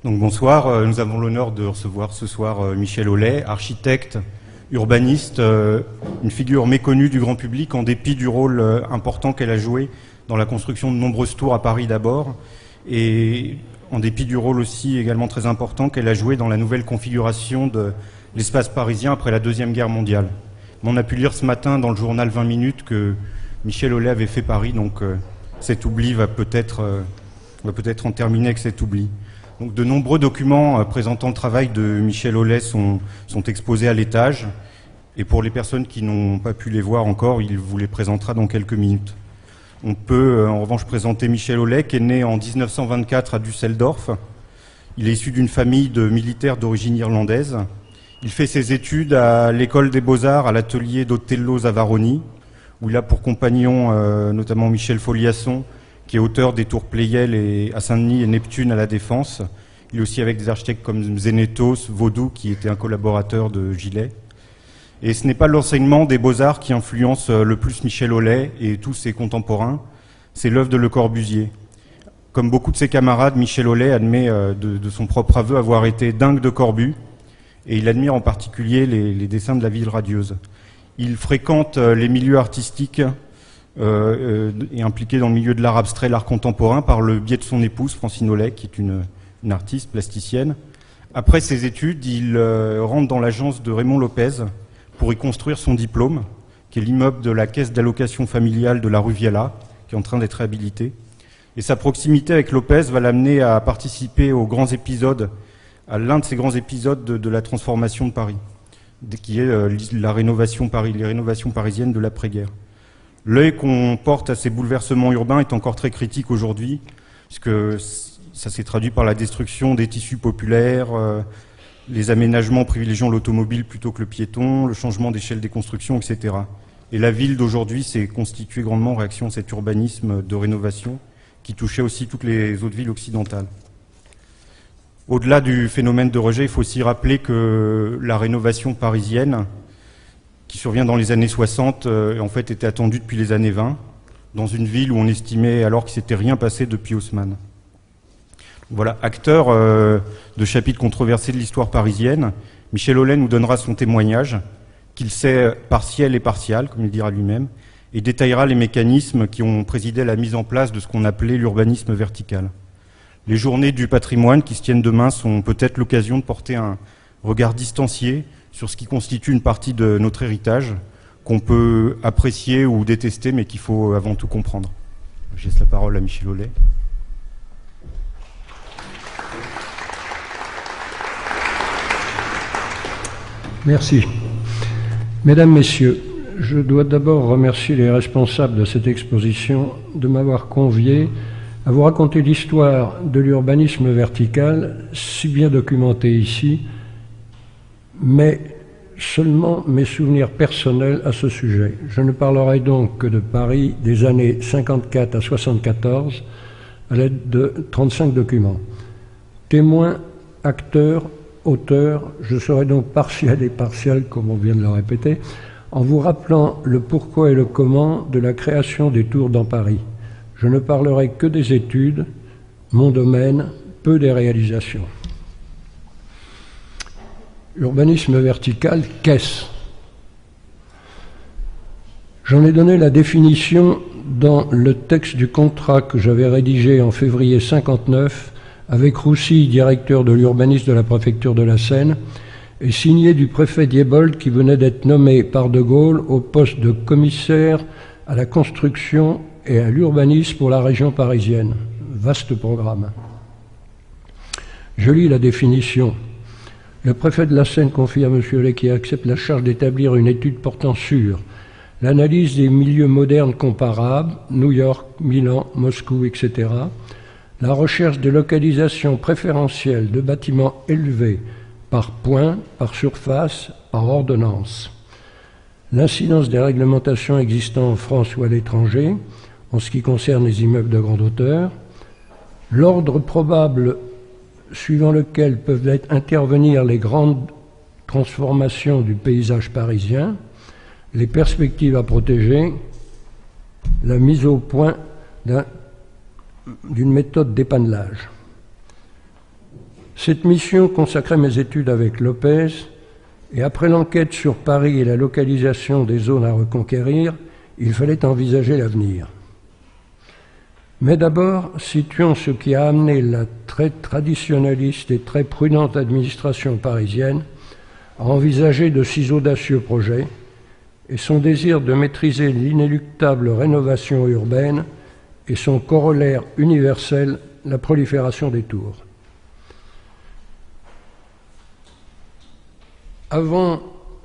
Donc bonsoir, nous avons l'honneur de recevoir ce soir Michèle Aulay, architecte, urbaniste, une figure méconnue du grand public en dépit du rôle important qu'elle a joué dans la construction de nombreuses tours à Paris d'abord, et en dépit du rôle aussi également très important qu'elle a joué dans la nouvelle configuration de l'espace parisien après la Deuxième Guerre mondiale. On a pu lire ce matin dans le journal 20 minutes que Michèle Aulay avait fait Paris, donc cet oubli va peut-être en terminer avec cet oubli. Donc, de nombreux documents présentant le travail de Michèle Aulay sont exposés à l'étage. Et pour les personnes qui n'ont pas pu les voir encore, il vous les présentera dans quelques minutes. On peut en revanche présenter Michèle Aulay, qui est né en 1924 à Düsseldorf. Il est issu d'une famille de militaires d'origine irlandaise. Il fait ses études à l'école des Beaux-Arts, à l'atelier d'Otello Zavaroni, où il a pour compagnon notamment Michel Foliasson, qui est auteur des tours Pleyel à Saint-Denis et Neptune à la Défense. Il est aussi avec des architectes comme Zenetos, Vaudou, qui était un collaborateur de Gillet. Et ce n'est pas l'enseignement des beaux-arts qui influence le plus Michèle Aulay et tous ses contemporains, c'est l'œuvre de Le Corbusier. Comme beaucoup de ses camarades, Michèle Aulay admet de son propre aveu avoir été dingue de Corbu, et il admire en particulier les dessins de la ville radieuse. Il fréquente les milieux artistiques est impliqué dans le milieu de l'art abstrait, l'art contemporain, par le biais de son épouse, Francine Aulay, qui est une artiste plasticienne. Après ses études, il rentre dans l'agence de Raymond Lopez pour y construire son diplôme, qui est l'immeuble de la caisse d'allocation familiale de la rue Viala, qui est en train d'être réhabilité. Et sa proximité avec Lopez va l'amener à participer aux grands épisodes, à l'un de ces grands épisodes de la transformation de Paris, qui est les rénovations parisiennes de l'après-guerre. L'œil qu'on porte à ces bouleversements urbains est encore très critique aujourd'hui, puisque ça s'est traduit par la destruction des tissus populaires, les aménagements privilégiant l'automobile plutôt que le piéton, le changement d'échelle des constructions, etc. Et la ville d'aujourd'hui s'est constituée grandement en réaction à cet urbanisme de rénovation qui touchait aussi toutes les autres villes occidentales. Au-delà du phénomène de rejet, il faut aussi rappeler que la rénovation parisienne, qui survient dans les années 60, en fait était attendue depuis les années 20, dans une ville où on estimait alors qu'il ne s'était rien passé depuis Haussmann. Voilà, acteur de chapitres controversés de l'histoire parisienne, Michèle Aulay nous donnera son témoignage, qu'il sait partiel et partial, comme il dira lui-même, et détaillera les mécanismes qui ont présidé à la mise en place de ce qu'on appelait l'urbanisme vertical. Les journées du patrimoine qui se tiennent demain sont peut-être l'occasion de porter un regard distancié sur ce qui constitue une partie de notre héritage, qu'on peut apprécier ou détester, mais qu'il faut avant tout comprendre. Je laisse la parole à Michèle Aulay. Merci. Mesdames, Messieurs, je dois d'abord remercier les responsables de cette exposition de m'avoir convié à vous raconter l'histoire de l'urbanisme vertical, si bien documenté ici, mais seulement mes souvenirs personnels à ce sujet. Je ne parlerai donc que de Paris des années 54 à 74 à l'aide de 35 documents. Témoin, acteur, auteur, je serai donc partiel et partial, comme on vient de le répéter, en vous rappelant le pourquoi et le comment de la création des tours dans Paris. Je ne parlerai que des études, mon domaine, peu des réalisations. Urbanisme vertical, qu'est-ce ? J'en ai donné la définition dans le texte du contrat que j'avais rédigé en février 59 avec Roussy, directeur de l'urbanisme de la préfecture de la Seine, et signé du préfet Diebold qui venait d'être nommé par De Gaulle au poste de commissaire à la construction et à l'urbanisme pour la région parisienne. Vaste programme. Je lis la définition. Le préfet de la Seine confie à M. Aulay qui accepte la charge d'établir une étude portant sur l'analyse des milieux modernes comparables, New York, Milan, Moscou, etc., la recherche de localisation préférentielle de bâtiments élevés par point, par surface, par ordonnance, l'incidence des réglementations existant en France ou à l'étranger, en ce qui concerne les immeubles de grande hauteur, l'ordre probable suivant lequel peuvent intervenir les grandes transformations du paysage parisien, les perspectives à protéger, la mise au point d'une méthode d'épannelage. Cette mission consacrait mes études avec Lopez, et après l'enquête sur Paris et la localisation des zones à reconquérir, il fallait envisager l'avenir. Mais d'abord, situons ce qui a amené la très traditionnaliste et très prudente administration parisienne à envisager de si audacieux projets et son désir de maîtriser l'inéluctable rénovation urbaine et son corollaire universel, la prolifération des tours. Avant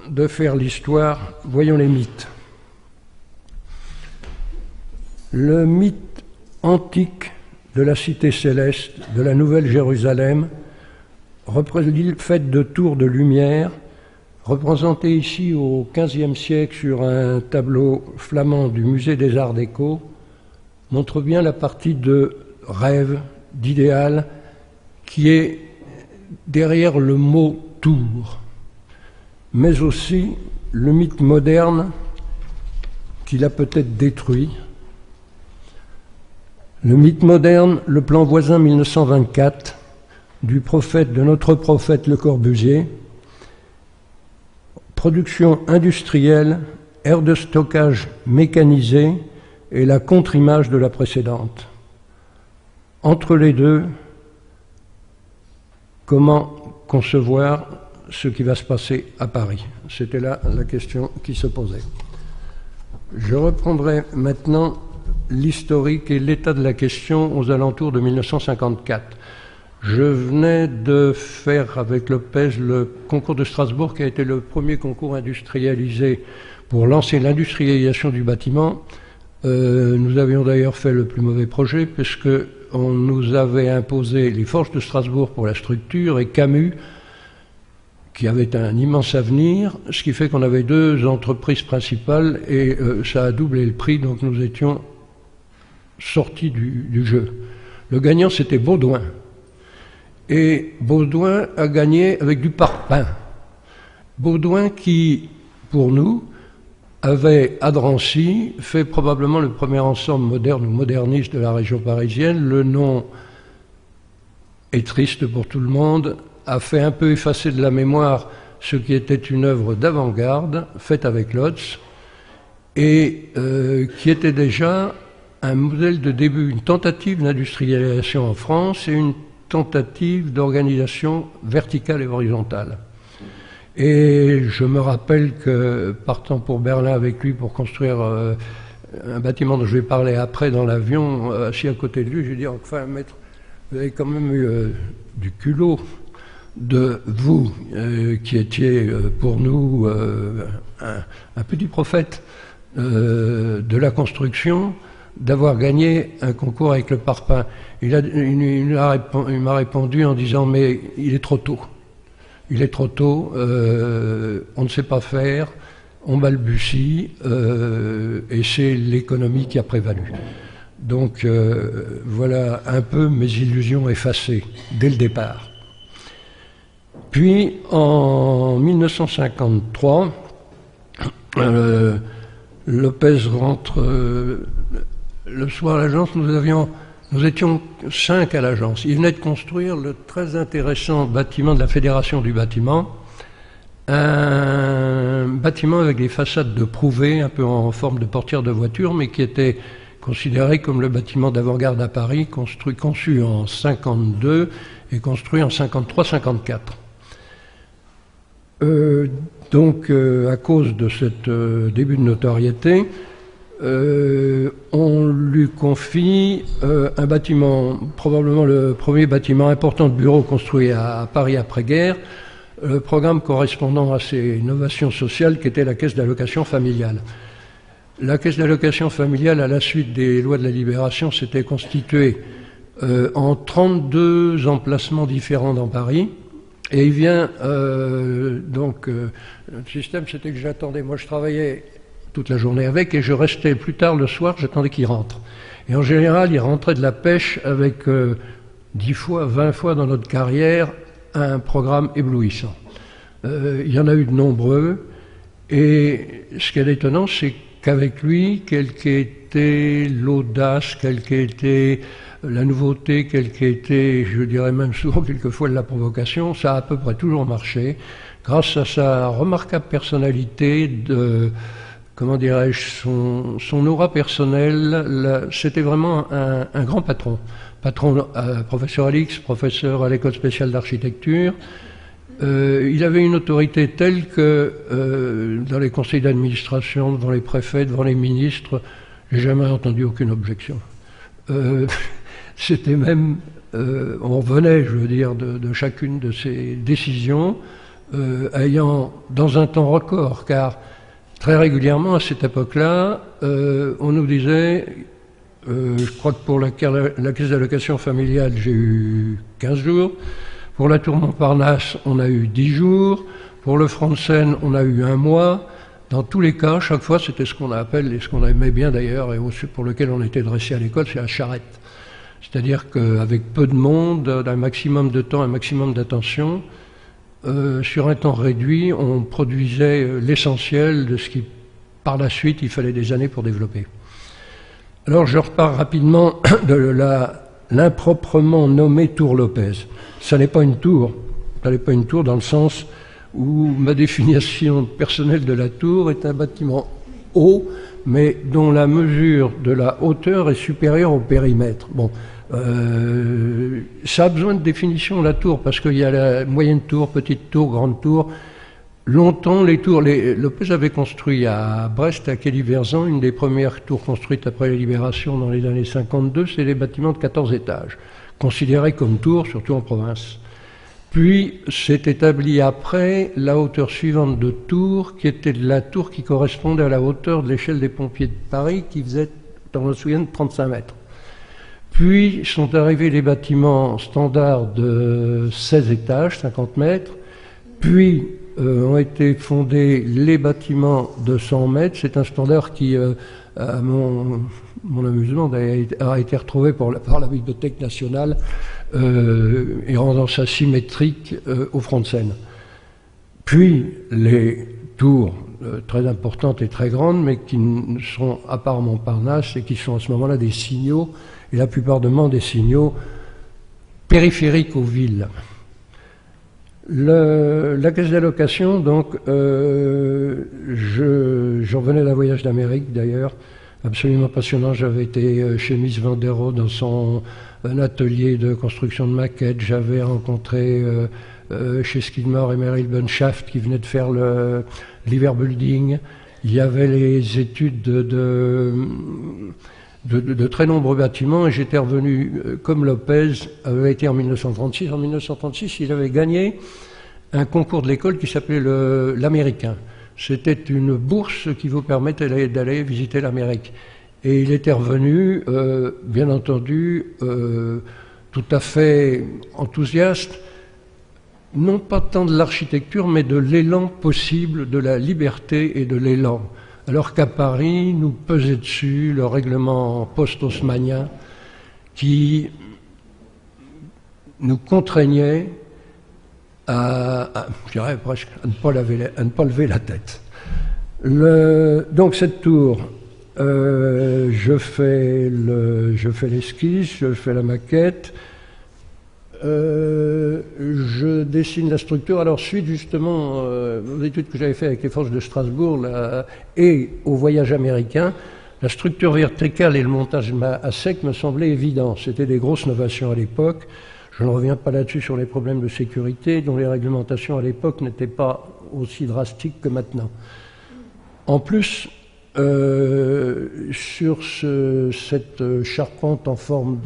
de faire l'histoire, voyons les mythes. Le mythe antique de la cité céleste, de la Nouvelle Jérusalem, faite de tours de lumière, représentée ici au XVe siècle sur un tableau flamand du Musée des Arts Déco, montre bien la partie de rêve, d'idéal, qui est derrière le mot tour, mais aussi le mythe moderne qui l'a peut-être détruit. Le mythe moderne, le plan voisin 1924 de notre prophète Le Corbusier, production industrielle, aire de stockage mécanisée et la contre-image de la précédente. Entre les deux, comment concevoir ce qui va se passer à Paris? C'était là la question qui se posait. Je reprendrai maintenant l'historique et l'état de la question aux alentours de 1954. Je venais de faire avec Lopez le concours de Strasbourg, qui a été le premier concours industrialisé pour lancer l'industrialisation du bâtiment. Nous avions d'ailleurs fait le plus mauvais projet, puisqu'on nous avait imposé les Forges de Strasbourg pour la structure et Camus, qui avait un immense avenir, ce qui fait qu'on avait deux entreprises principales et ça a doublé le prix, donc nous étions sortis du jeu. Le gagnant, c'était Baudouin. Et Baudouin a gagné avec du parpaing. Baudouin qui, pour nous, avait à Drancy fait probablement le premier ensemble moderne ou moderniste de la région parisienne. Le nom est triste pour tout le monde, a fait un peu effacer de la mémoire ce qui était une œuvre d'avant-garde, faite avec Lotz, et qui était déjà un modèle de début, une tentative d'industrialisation en France et une tentative d'organisation verticale et horizontale. Et je me rappelle que, partant pour Berlin avec lui pour construire un bâtiment dont je vais parler après dans l'avion, assis à côté de lui, je lui ai dit, enfin, maître, vous avez quand même eu du culot de vous, qui étiez pour nous un petit prophète de la construction, d'avoir gagné un concours avec le parpaing. Il m'a répondu en disant, mais il est trop tôt. Il est trop tôt, on ne sait pas faire, on balbutie, et c'est l'économie qui a prévalu. Donc voilà un peu mes illusions effacées dès le départ. Puis en 1953, Lopez rentre le soir à l'agence. Nous étions 5 à l'agence. Il venait de construire le très intéressant bâtiment de la Fédération du bâtiment, un bâtiment avec des façades de prouvé, un peu en forme de portière de voiture, mais qui était considéré comme le bâtiment d'avant-garde à Paris, conçu en 52 et construit en 53-54. Donc, à cause de ce début de notoriété, on lui confie un bâtiment, probablement le premier bâtiment important de bureau construit à Paris après-guerre, le programme correspondant à ces innovations sociales qui était la caisse d'allocation familiale. La caisse d'allocation familiale, à la suite des lois de la Libération, s'était constituée en 32 emplacements différents dans Paris. Et il vient, le système, c'était que j'attendais. Moi, je travaillais toute la journée avec et je restais plus tard le soir, j'attendais qu'il rentre. Et en général, il rentrait de la pêche avec 10 fois, 20 fois dans notre carrière, un programme éblouissant. Il y en a eu de nombreux. Et ce qui est étonnant, c'est qu'avec lui, quelle qu'était l'audace, quelle qu'était la nouveauté, quelle qu'ait été, je dirais même souvent quelquefois de la provocation, ça a à peu près toujours marché, grâce à sa remarquable personnalité, comment dirais-je, son aura personnelle. C'était vraiment un grand patron. Professeur Alix, professeur à l'école spéciale d'architecture. Il avait une autorité telle que dans les conseils d'administration, devant les préfets, devant les ministres, j'ai jamais entendu aucune objection. C'était même, on revenait, je veux dire, de chacune de ces décisions, ayant dans un temps record, car très régulièrement à cette époque-là, on nous disait, je crois que pour la caisse d'allocation familiale, j'ai eu 15 jours. Pour la Tour Montparnasse, on a eu 10 jours. Pour le Front de Seine, on a eu 1 mois. Dans tous les cas, chaque fois, c'était ce qu'on appelle, et ce qu'on aimait bien d'ailleurs, et pour lequel on était dressé à l'école, c'est la charrette. C'est-à-dire qu'avec peu de monde, un maximum de temps, un maximum d'attention, sur un temps réduit, on produisait l'essentiel de ce qui, par la suite, il fallait des années pour développer. Alors, je repars rapidement de l'improprement nommée Tour Lopez. Ça n'est pas une tour. Ça n'est pas une tour dans le sens où ma définition personnelle de la tour est un bâtiment haut, mais dont la mesure de la hauteur est supérieure au périmètre. Bon, ça a besoin de définition, la tour, parce qu'il y a la moyenne tour, petite tour, grande tour. Longtemps, les tours, Lopez avait construit à Brest, à Quai-Verzan, une des premières tours construites après la Libération dans les années 52, c'est des bâtiments de 14 étages, considérés comme tours, surtout en province. Puis s'est établie après la hauteur suivante de tour, qui était la tour qui correspondait à la hauteur de l'échelle des pompiers de Paris, qui faisait, dans le souvenir, 35 mètres. Puis sont arrivés les bâtiments standards de 16 étages, 50 mètres, puis ont été fondés les bâtiments de 100 mètres. C'est un standard qui, à mon amusement, a été retrouvé par la Bibliothèque nationale et rendant ça symétrique au Front de Seine. Puis les tours très importantes et très grandes, mais qui sont à part Montparnasse et qui sont à ce moment-là des signaux, et la plupart des signaux périphériques aux villes. La caisse d'allocation, donc, je revenais d'un voyage d'Amérique d'ailleurs, absolument passionnant. J'avais été chez Miss Van der Rohe dans son atelier de construction de maquettes. J'avais rencontré chez Skidmore et Merrill Bunshaft qui venaient de faire l'Iver Building. Il y avait les études de très nombreux bâtiments, et j'étais revenu, comme Lopez avait été en 1936. En 1936, il avait gagné un concours de l'école qui s'appelait l'Américain. C'était une bourse qui vous permettait d'aller visiter l'Amérique. Et il était revenu, bien entendu, tout à fait enthousiaste, non pas tant de l'architecture, mais de l'élan possible, de la liberté et de l'élan. Alors qu'à Paris, nous pesait dessus le règlement post-haussmannien qui nous contraignait je dirais presque, à ne pas lever la tête. Donc cette tour, je fais l'esquisse, je fais la maquette, je dessine la structure. Alors suite justement aux études que j'avais fait avec les forces de Strasbourg et au voyage américain, la structure verticale et le montage à sec me semblaient évidents. C'était des grosses novations à l'époque. Je ne reviens pas là-dessus sur les problèmes de sécurité dont les réglementations à l'époque n'étaient pas aussi drastiques que maintenant. En plus, sur cette charpente en forme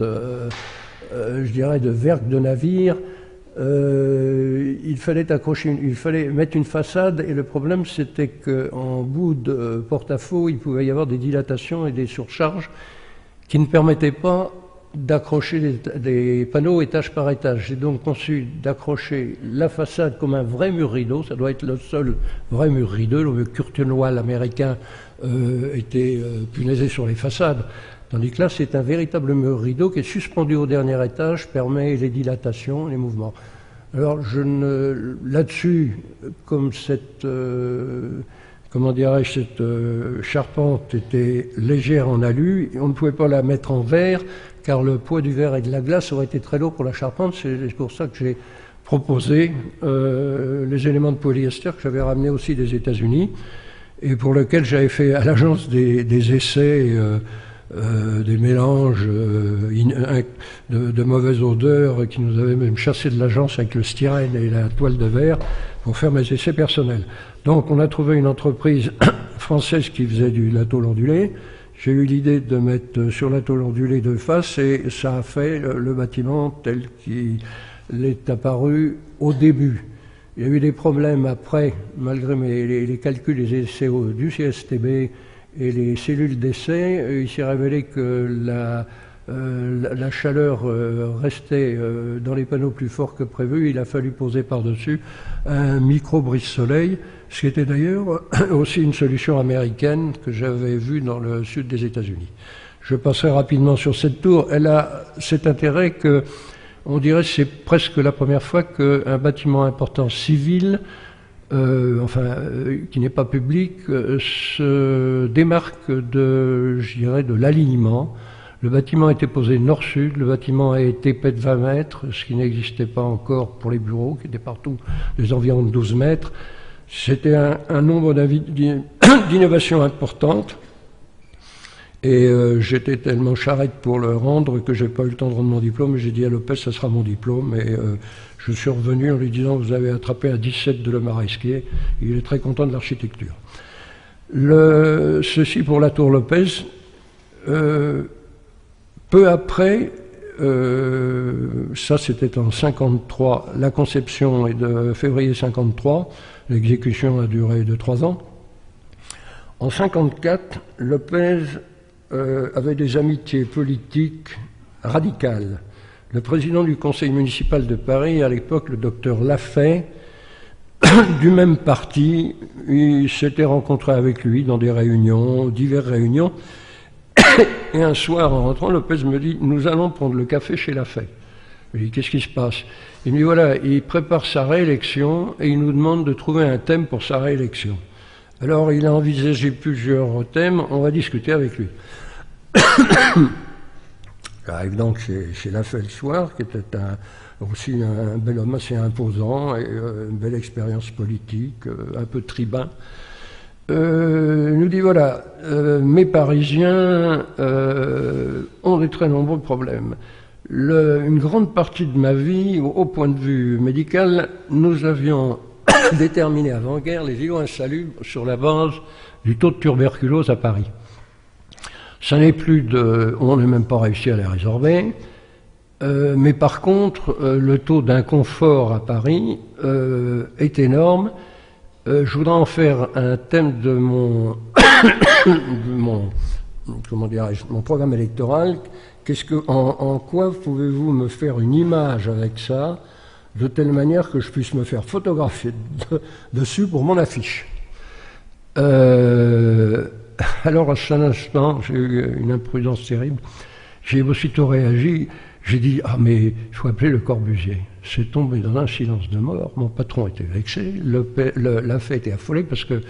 je dirais de vergue de navire, il fallait mettre une façade, et le problème c'était qu'en bout de porte-à-faux, il pouvait y avoir des dilatations et des surcharges qui ne permettaient pas d'accrocher des panneaux étage par étage. J'ai donc conçu d'accrocher la façade comme un vrai mur rideau. Ça doit être le seul vrai mur rideau. Le curtain wall américain était punaisé sur les façades. Tandis que là, c'est un véritable mur rideau qui est suspendu au dernier étage, permet les dilatations, les mouvements. Alors, là-dessus, comme cette comment dirais-je, cette charpente était légère en alu, et on ne pouvait pas la mettre en verre, car le poids du verre et de la glace aurait été très lourd pour la charpente. C'est pour ça que j'ai proposé les éléments de polyester que j'avais ramenés aussi des États-Unis, et pour lequel j'avais fait à l'agence des essais, des mélanges de mauvaise odeur qui nous avaient même chassé de l'agence avec le styrène et la toile de verre pour faire mes essais personnels. Donc on a trouvé une entreprise française qui faisait la tôle ondulée. J'ai eu l'idée de mettre sur la tôle ondulée de face et ça a fait le bâtiment tel qu'il est apparu au début. Il y a eu des problèmes après, malgré les calculs des essais du CSTB et les cellules d'essai. Il s'est révélé que la chaleur restait dans les panneaux plus fort que prévu. Il a fallu poser par-dessus un micro-brise-soleil, ce qui était d'ailleurs aussi une solution américaine que j'avais vue dans le sud des États-Unis. Je passerai rapidement sur cette tour. Elle a cet intérêt que, on dirait que c'est presque la première fois qu'un bâtiment important civil, qui n'est pas public, se démarque je dirais, de l'alignement. Le bâtiment a été posé nord-sud, le bâtiment a été épais de 20 mètres, ce qui n'existait pas encore pour les bureaux, qui étaient partout des environs de 12 mètres. C'était un nombre d'innovations importantes. Et j'étais tellement charrette pour le rendre que j'ai pas eu le temps de rendre mon diplôme. J'ai dit à Lopez, ça sera mon diplôme. Et je suis revenu en lui disant, vous avez attrapé un 17 de Le Maresquier. Il est très content de l'architecture. Ceci pour la tour Lopez. Peu après, ça c'était en 53, la conception est de février 53, l'exécution a duré de 3 ans. En 54, Lopez avait des amitiés politiques radicales. Le président du conseil municipal de Paris, à l'époque le docteur Lafay, du même parti, il s'était rencontré avec lui dans des réunions, diverses réunions. Et un soir, en rentrant, Lopez me dit « Nous allons prendre le café chez Lafay ». Je lui dis « Qu'est-ce qui se passe ?» Il me dit « Voilà, il prépare sa réélection et il nous demande de trouver un thème pour sa réélection. » Alors, il a envisagé plusieurs thèmes, on va discuter avec lui. J'arrive donc chez Lafay le soir, qui était aussi un bel homme assez imposant, et une belle expérience politique, un peu tribun. Il nous dit, voilà, mes Parisiens ont des très nombreux problèmes. Une grande partie de ma vie, au point de vue médical, nous avions déterminé avant-guerre les îlots insalubres sur la base du taux de tuberculose à Paris. Ça n'est plus on n'a même pas réussi à les résorber, mais par contre, le taux d'inconfort à Paris est énorme. Je voudrais en faire un thème de mon programme électoral. En quoi pouvez-vous me faire une image avec ça, de telle manière que je puisse me faire photographier dessus pour mon affiche. Alors à cet instant, j'ai eu une imprudence terrible. J'ai aussitôt réagi. J'ai dit, ah mais il faut appeler le Corbusier. C'est tombé dans un silence de mort. Mon patron était vexé. Lafay était affolé parce que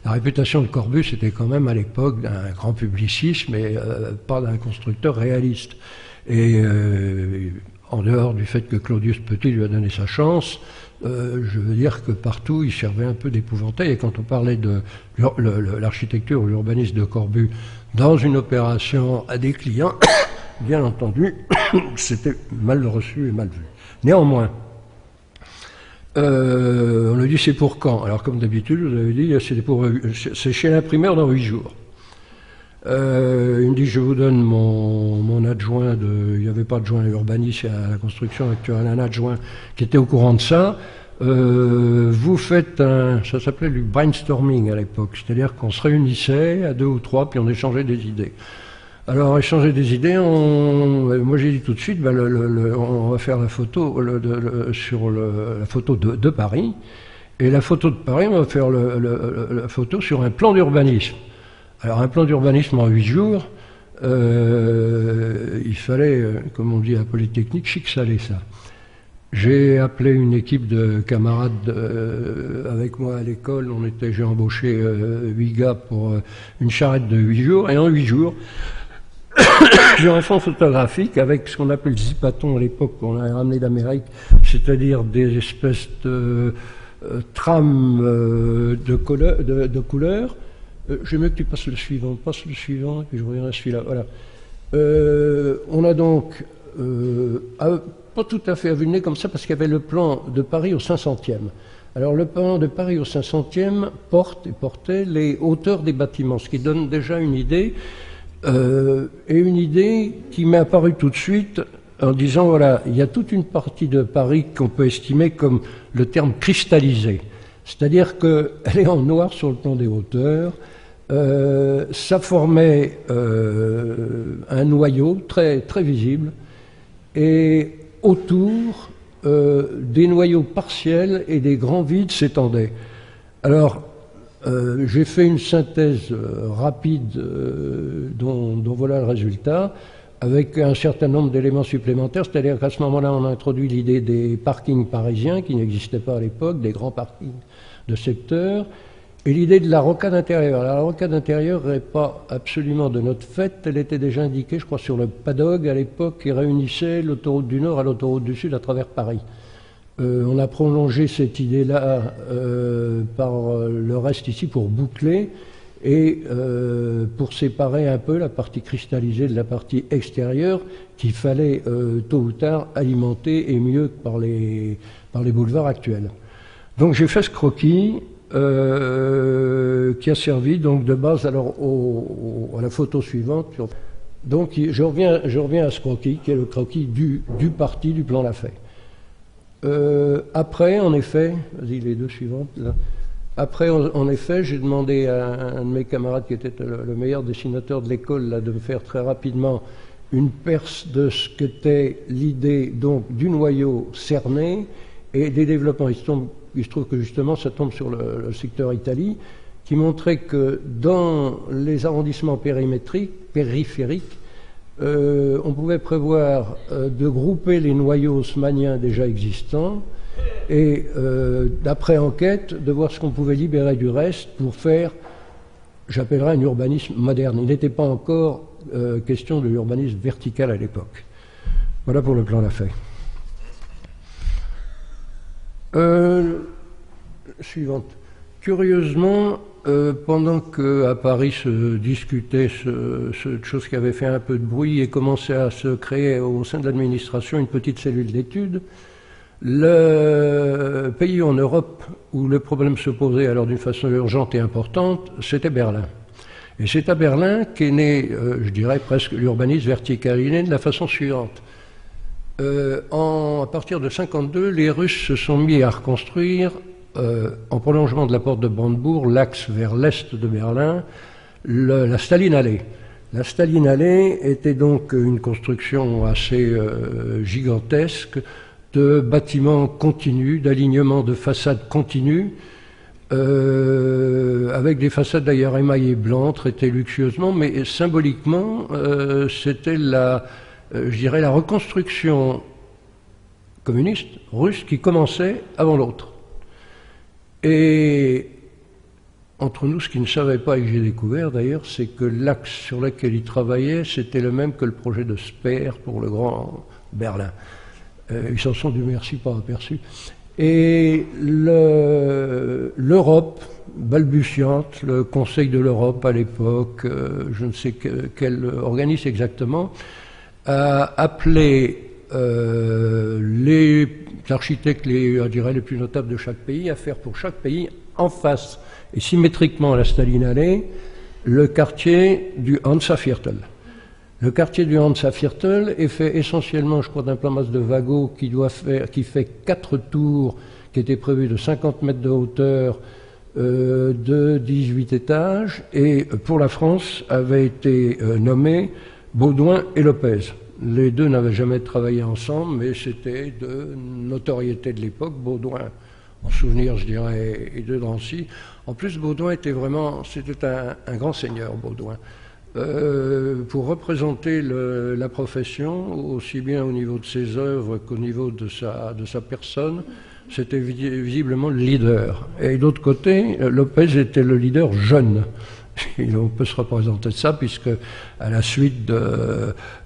la réputation de Corbus était quand même à l'époque d'un grand publiciste, mais pas d'un constructeur réaliste. Et en dehors du fait que Claudius Petit lui a donné sa chance, je veux dire que partout il servait un peu d'épouvantail. Et quand on parlait de l'architecture ou l'urbanisme de Corbus dans une opération à des clients, bien entendu, c'était mal reçu et mal vu. Néanmoins, on a dit c'est pour quand? Alors comme d'habitude, vous avez dit c'est chez l'imprimeur dans 8 jours. Il me dit je vous donne mon adjoint il n'y avait pas d'adjoint urbaniste à la construction actuelle, un adjoint qui était au courant de ça. Vous faites ça s'appelait du brainstorming à l'époque, c'est-à-dire qu'on se réunissait à 2 ou 3 puis on échangeait des idées. Alors, échanger des idées, moi j'ai dit tout de suite, on va faire la photo sur la photo de Paris, et la photo de Paris, on va faire la photo sur un plan d'urbanisme. Alors, un plan d'urbanisme en 8 jours, il fallait, comme on dit à Polytechnique, chic-saler ça. J'ai appelé une équipe de camarades avec moi à l'école. J'ai embauché 8 gars pour une charrette de 8 jours. Et en 8 jours, j'ai un fond photographique avec ce qu'on appelle le zipaton à l'époque, qu'on a ramené d'Amérique, c'est-à-dire des espèces de trames de couleurs. J'aime mieux que tu passes le suivant. Passe le suivant, et puis je reviens à celui-là. Voilà. On a donc... pas tout à fait à vue de nez comme ça, parce qu'il y avait le plan de Paris au 500e. Alors le plan de Paris au 500e portait les hauteurs des bâtiments, ce qui donne déjà une idée, et une idée qui m'est apparue tout de suite en disant, voilà, il y a toute une partie de Paris qu'on peut estimer comme le terme cristallisé, c'est-à-dire qu'elle est en noir sur le plan des hauteurs. Ça formait un noyau très, très visible, et autour, des noyaux partiels et des grands vides s'étendaient. Alors, j'ai fait une synthèse rapide dont voilà le résultat, avec un certain nombre d'éléments supplémentaires, c'est-à-dire qu'à ce moment-là, on a introduit l'idée des parkings parisiens, qui n'existaient pas à l'époque, des grands parkings de secteur, et l'idée de la rocade intérieure. Alors, la rocade intérieure n'est pas absolument de notre fait, elle était déjà indiquée, je crois, sur le PADOG à l'époque, qui réunissait l'autoroute du Nord à l'autoroute du Sud à travers Paris. On a prolongé cette idée-là par le reste ici pour boucler et pour séparer un peu la partie cristallisée de la partie extérieure qu'il fallait tôt ou tard alimenter et mieux que par les boulevards actuels. Donc j'ai fait ce croquis qui a servi donc de base alors à la photo suivante. Donc je reviens à ce croquis qui est le croquis du parti du plan Lafay. Après, en effet, vas-y les deux suivantes là. Après, en effet, j'ai demandé à un de mes camarades qui était le meilleur dessinateur de l'école là, de me faire très rapidement une perce de ce qu'était l'idée donc du noyau cerné et des développements. Il se trouve que justement ça tombe sur le secteur Italie, qui montrait que dans les arrondissements périphériques, on pouvait prévoir de grouper les noyaux haussmanniens déjà existants et d'après enquête, de voir ce qu'on pouvait libérer du reste pour faire, j'appellerais un urbanisme moderne. Il n'était pas encore question de l'urbanisme vertical à l'époque. Voilà pour le plan Lafay. Suivante. Curieusement, pendant qu'à Paris se discutait cette chose qui avait fait un peu de bruit et commençait à se créer au sein de l'administration une petite cellule d'études, le pays en Europe où le problème se posait alors d'une façon urgente et importante, c'était Berlin. Et c'est à Berlin qu'est né, je dirais presque l'urbanisme vertical. Il est né de la façon suivante. À partir de 1952, les Russes se sont mis à reconstruire, en prolongement de la porte de Brandebourg, l'axe vers l'est de Berlin, la Stalinallee. La Stalinallee était donc une construction assez gigantesque de bâtiments continus, d'alignements de façades continues, avec des façades d'ailleurs émaillées blancs, traitées luxueusement, mais symboliquement, c'était je dirais la reconstruction communiste russe qui commençait avant l'autre. Et entre nous, ce qu'ils ne savaient pas et que j'ai découvert d'ailleurs, c'est que l'axe sur lequel ils travaillaient, c'était le même que le projet de Speer pour le Grand Berlin. Ils s'en sont, Dieu merci, pas aperçus. Et l'Europe balbutiante, le Conseil de l'Europe à l'époque, je ne sais quel organisme exactement, a appelé les architectes, je dirais, les plus notables de chaque pays, à faire pour chaque pays, en face et symétriquement à la Stalinallee, le quartier du Hansa-Viertel. Le quartier du Hansa-Viertel est fait essentiellement, je crois, d'un plan masse de Wago qui fait 4 tours, qui étaient prévus de 50 mètres de hauteur, de 18 étages, et pour la France avait été nommé Baudouin et Lopez. Les deux n'avaient jamais travaillé ensemble, mais c'était de notoriété de l'époque. Baudouin, en souvenir, je dirais, et de Drancy. En plus, Baudouin était vraiment, c'était un grand seigneur, Baudouin. pour représenter la profession, aussi bien au niveau de ses œuvres qu'au niveau de sa personne, c'était visiblement le leader. Et d'autre côté, Lopez était le leader jeune. Et on peut se représenter ça, puisque à la suite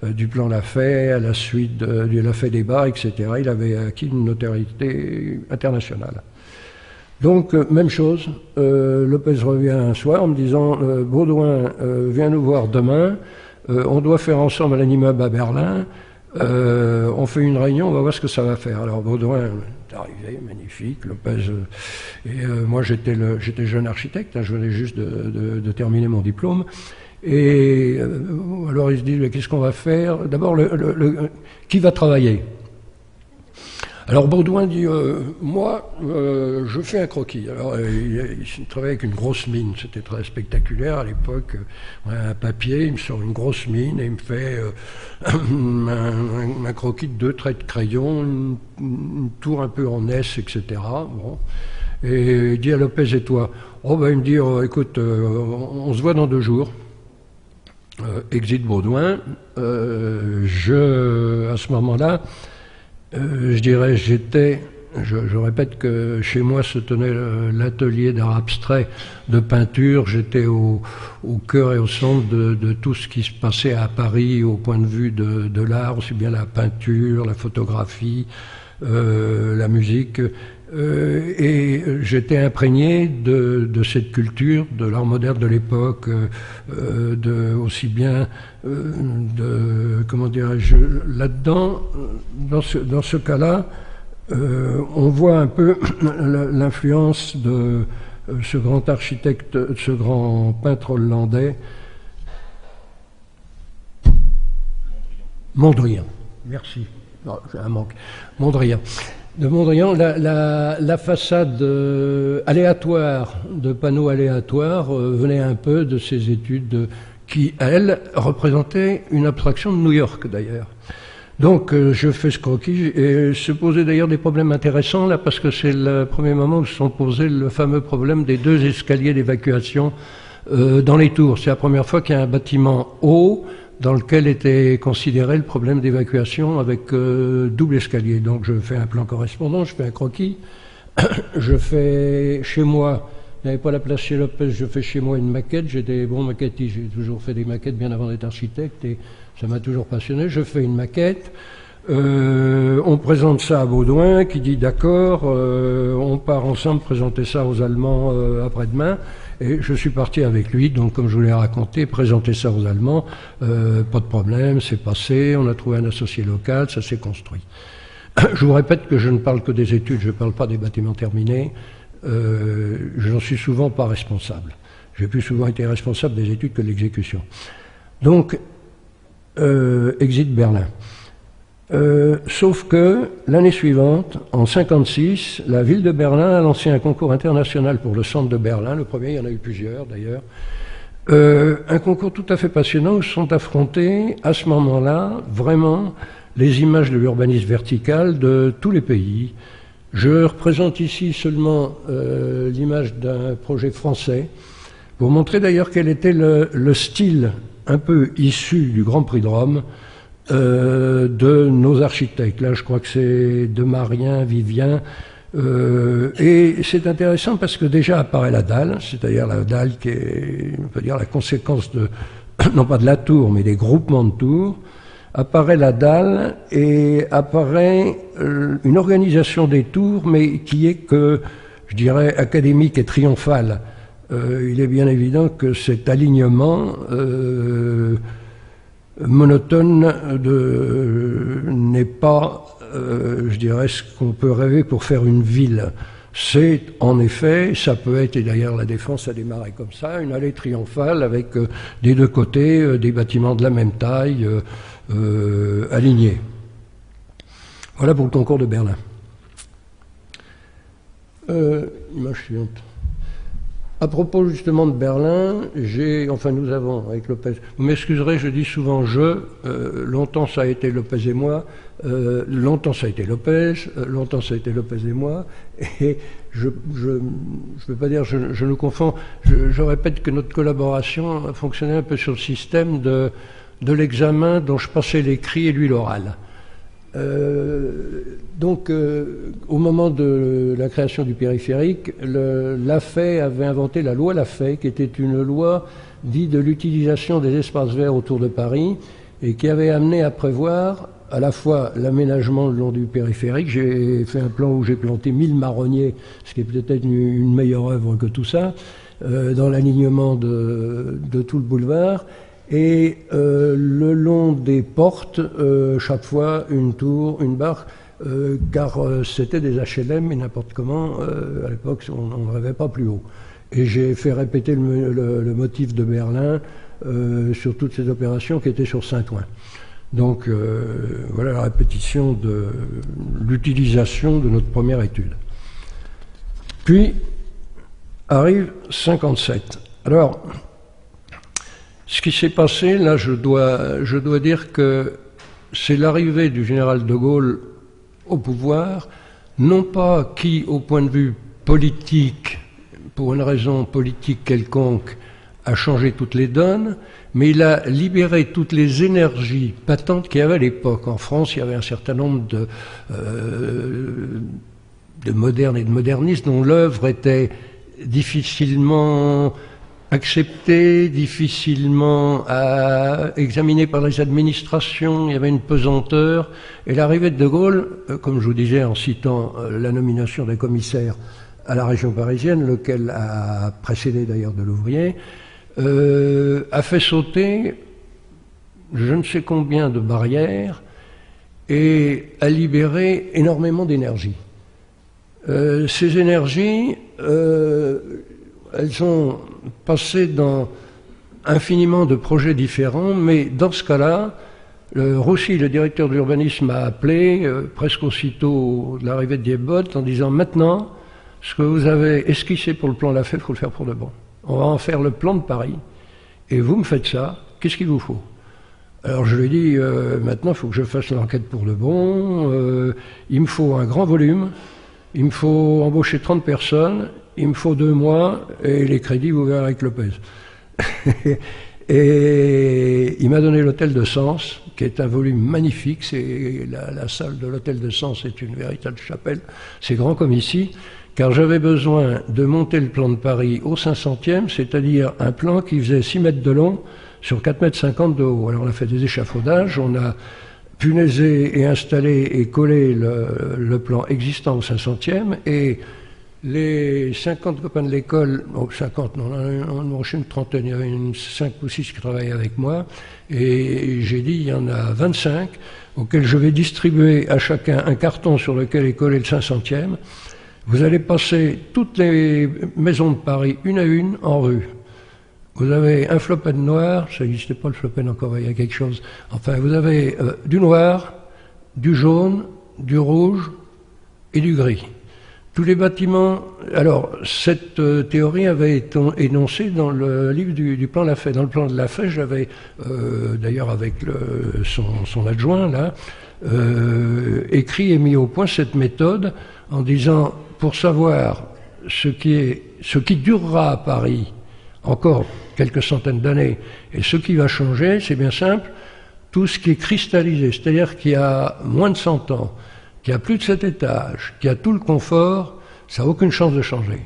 du plan Lafay, à la suite du Lafay des bars, etc., il avait acquis une notoriété internationale. Donc, même chose, Lopez revient un soir en me disant Baudouin, viens nous voir demain, on doit faire ensemble un immeuble à Berlin, on fait une réunion, on va voir ce que ça va faire. Alors Baudouin est arrivé, magnifique, Lopez, et moi j'étais jeune architecte, hein, je venais juste de terminer mon diplôme, et alors il se dit qu'est-ce qu'on va faire? D'abord, qui va travailler? Alors Baudouin dit moi je fais un croquis. Alors il travaillait avec une grosse mine, c'était très spectaculaire à l'époque. Un papier, il me sort une grosse mine et il me fait un croquis de 2 traits de crayon, une tour un peu en S, etc. Bon. Et il dit à Lopez et toi? Oh ben il me dit écoute, on se voit dans 2 jours. Exit Baudouin. À ce moment-là. Je dirais, je répète que chez moi se tenait l'atelier d'art abstrait de peinture. J'étais au cœur et au centre de tout ce qui se passait à Paris au point de vue de l'art, aussi bien la peinture, la photographie, la musique. Et j'étais imprégné de cette culture, de l'art moderne de l'époque, aussi bien comment dirais-je, là-dedans, dans ce cas-là, on voit un peu l'influence de ce grand architecte, ce grand peintre hollandais, Mondrian. Merci. Non, j'ai un manque. Mondrian. De Mondrian, la façade aléatoire, de panneaux aléatoires, venait un peu de ces études qui, elles, représentaient une abstraction de New York, d'ailleurs. Donc, je fais ce croquis, et se posaient d'ailleurs des problèmes intéressants, là, parce que c'est le premier moment où se sont posés le fameux problème des 2 escaliers d'évacuation dans les tours. C'est la première fois qu'il y a un bâtiment haut, dans lequel était considéré le problème d'évacuation avec double escalier. Donc je fais un plan correspondant, je fais un croquis, je fais chez moi, il n'y avait pas la place chez Lopez, je fais chez moi une maquette, j'ai des bons maquettistes, j'ai toujours fait des maquettes bien avant d'être architecte et ça m'a toujours passionné, je fais une maquette, on présente ça à Baudouin qui dit d'accord, on part ensemble présenter ça aux Allemands après-demain. Et je suis parti avec lui, donc comme je vous l'ai raconté, présenter ça aux Allemands, pas de problème, c'est passé, on a trouvé un associé local, ça s'est construit. Je vous répète que je ne parle que des études, je ne parle pas des bâtiments terminés, je n'en suis souvent pas responsable. J'ai plus souvent été responsable des études que de l'exécution. Donc, exit Berlin. Sauf que l'année suivante, en 1956, la ville de Berlin a lancé un concours international pour le centre de Berlin. Le premier, il y en a eu plusieurs d'ailleurs. Un concours tout à fait passionnant où se sont affrontés à ce moment-là vraiment les images de l'urbanisme vertical de tous les pays. Je représente ici seulement l'image d'un projet français pour montrer d'ailleurs quel était le style un peu issu du Grand Prix de Rome de nos architectes. Là, je crois que c'est Demarien, Vivien. Et c'est intéressant parce que déjà apparaît la dalle, c'est-à-dire la dalle qui est, on peut dire, la conséquence de, non pas de la tour, mais des groupements de tours. Apparaît la dalle et apparaît une organisation des tours, mais qui est que, je dirais, académique et triomphale. Il est bien évident que cet alignement monotone n'est pas, je dirais, ce qu'on peut rêver pour faire une ville. C'est, en effet, ça peut être, et d'ailleurs la Défense a démarré comme ça, une allée triomphale avec des 2 côtés des bâtiments de la même taille alignés. Voilà pour le concours de Berlin. Image suivante. À propos justement de Berlin, nous avons avec Lopez, vous m'excuserez, je dis souvent longtemps ça a été Lopez et moi, longtemps ça a été Lopez, longtemps ça a été Lopez et moi, et je ne veux pas dire, je nous confonds, je répète que notre collaboration a fonctionné un peu sur le système de l'examen dont je passais l'écrit et lui l'oral. Au moment de la création du périphérique, Lafay avait inventé la loi Lafay, qui était une loi dite de l'utilisation des espaces verts autour de Paris, et qui avait amené à prévoir à la fois l'aménagement le long du périphérique. J'ai fait un plan où j'ai planté 1000 marronniers, ce qui est peut-être une meilleure œuvre que tout ça, dans l'alignement de tout le boulevard. Et le long des portes, chaque fois une tour, une barre, car c'était des HLM et n'importe comment, à l'époque on ne rêvait pas plus haut. Et j'ai fait répéter le motif de Berlin sur toutes ces opérations qui étaient sur Saint-Ouen. Donc voilà la répétition de l'utilisation de notre première étude. Puis arrive 57. Alors, ce qui s'est passé, là, je dois dire que c'est l'arrivée du général de Gaulle au pouvoir, non pas qui, au point de vue politique, pour une raison politique quelconque, a changé toutes les donnes, mais il a libéré toutes les énergies patentes qu'il y avait à l'époque. En France, il y avait un certain nombre de modernes et de modernistes dont l'œuvre était difficilement accepté, difficilement examiné par les administrations, il y avait une pesanteur. Et l'arrivée de Gaulle, comme je vous disais en citant la nomination des commissaires à la région parisienne, lequel a précédé d'ailleurs de l'Ouvrier, a fait sauter je ne sais combien de barrières et a libéré énormément d'énergie. Ces énergies, elles ont passé dans infiniment de projets différents, mais dans ce cas-là, Roussy, le directeur de l'urbanisme, m'a appelé presque aussitôt de l'arrivée de Diebold en disant « Maintenant, ce que vous avez esquissé pour le plan Lafay, il faut le faire pour de bon. On va en faire le plan de Paris, et vous me faites ça, qu'est-ce qu'il vous faut ?» Alors je lui ai dit « Maintenant, il faut que je fasse l'enquête pour de bon, il me faut un grand volume, il me faut embaucher 30 personnes, il me faut 2 mois, et les crédits, vous verrez avec Lopez. » Et il m'a donné l'hôtel de Sens, qui est un volume magnifique. C'est la salle de l'hôtel de Sens est une véritable chapelle. C'est grand comme ici, car j'avais besoin de monter le plan de Paris au 500e, c'est-à-dire un plan qui faisait 6 mètres de long sur 4,50 m de haut. Alors on a fait des échafaudages, on a punaisé et installé et collé le plan existant au 500e, et les 50 copains de l'école, 50, non, on a une trentaine, il y avait 5 ou 6 qui travaillaient avec moi, et j'ai dit, il y en a 25, auxquels je vais distribuer à chacun un carton sur lequel est collé le 500e. Vous allez passer toutes les maisons de Paris, une à une, en rue. Vous avez un flopène noir, ça n'existait pas le flopène encore, il y a quelque chose. Enfin, vous avez du noir, du jaune, du rouge et du gris. Tous les bâtiments... Alors, cette théorie avait été énoncée dans le livre du plan Lafay. Dans le plan de Lafay, j'avais, d'ailleurs avec son adjoint, là, écrit et mis au point cette méthode en disant, pour savoir ce qui durera à Paris encore quelques centaines d'années et ce qui va changer, c'est bien simple, tout ce qui est cristallisé, c'est-à-dire qu'il y a moins de 100 ans, qui a plus de 7 étages, qui a tout le confort, ça n'a aucune chance de changer.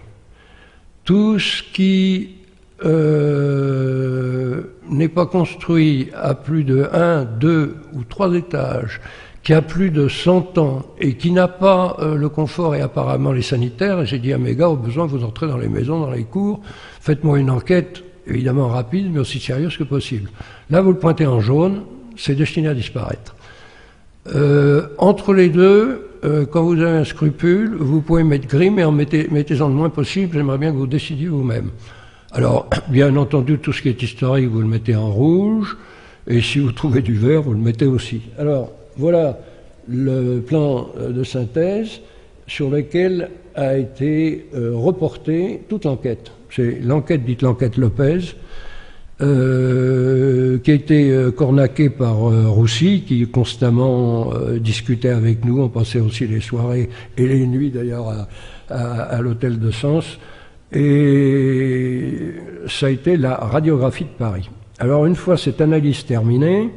Tout ce qui n'est pas construit à plus de 1, 2 ou 3 étages, qui a plus de 100 ans et qui n'a pas le confort et apparemment les sanitaires, et j'ai dit à mes gars, au besoin, vous entrez dans les maisons, dans les cours, faites-moi une enquête, évidemment rapide, mais aussi sérieuse que possible. Là, vous le pointez en jaune, c'est destiné à disparaître. Entre les deux, quand vous avez un scrupule, vous pouvez mettre gris, mais mettez-en le moins possible, j'aimerais bien que vous décidiez vous-même. Alors, bien entendu, tout ce qui est historique, vous le mettez en rouge, et si vous trouvez du vert, vous le mettez aussi. Alors, voilà le plan de synthèse. sur lequel a été reportée toute l'enquête. C'est l'enquête dite l'enquête Lopez, qui a été cornaquée par Roussy, qui constamment discutait avec nous. On passait aussi les soirées et les nuits d'ailleurs à l'hôtel de Sens. Et ça a été la radiographie de Paris. Alors une fois cette analyse terminée,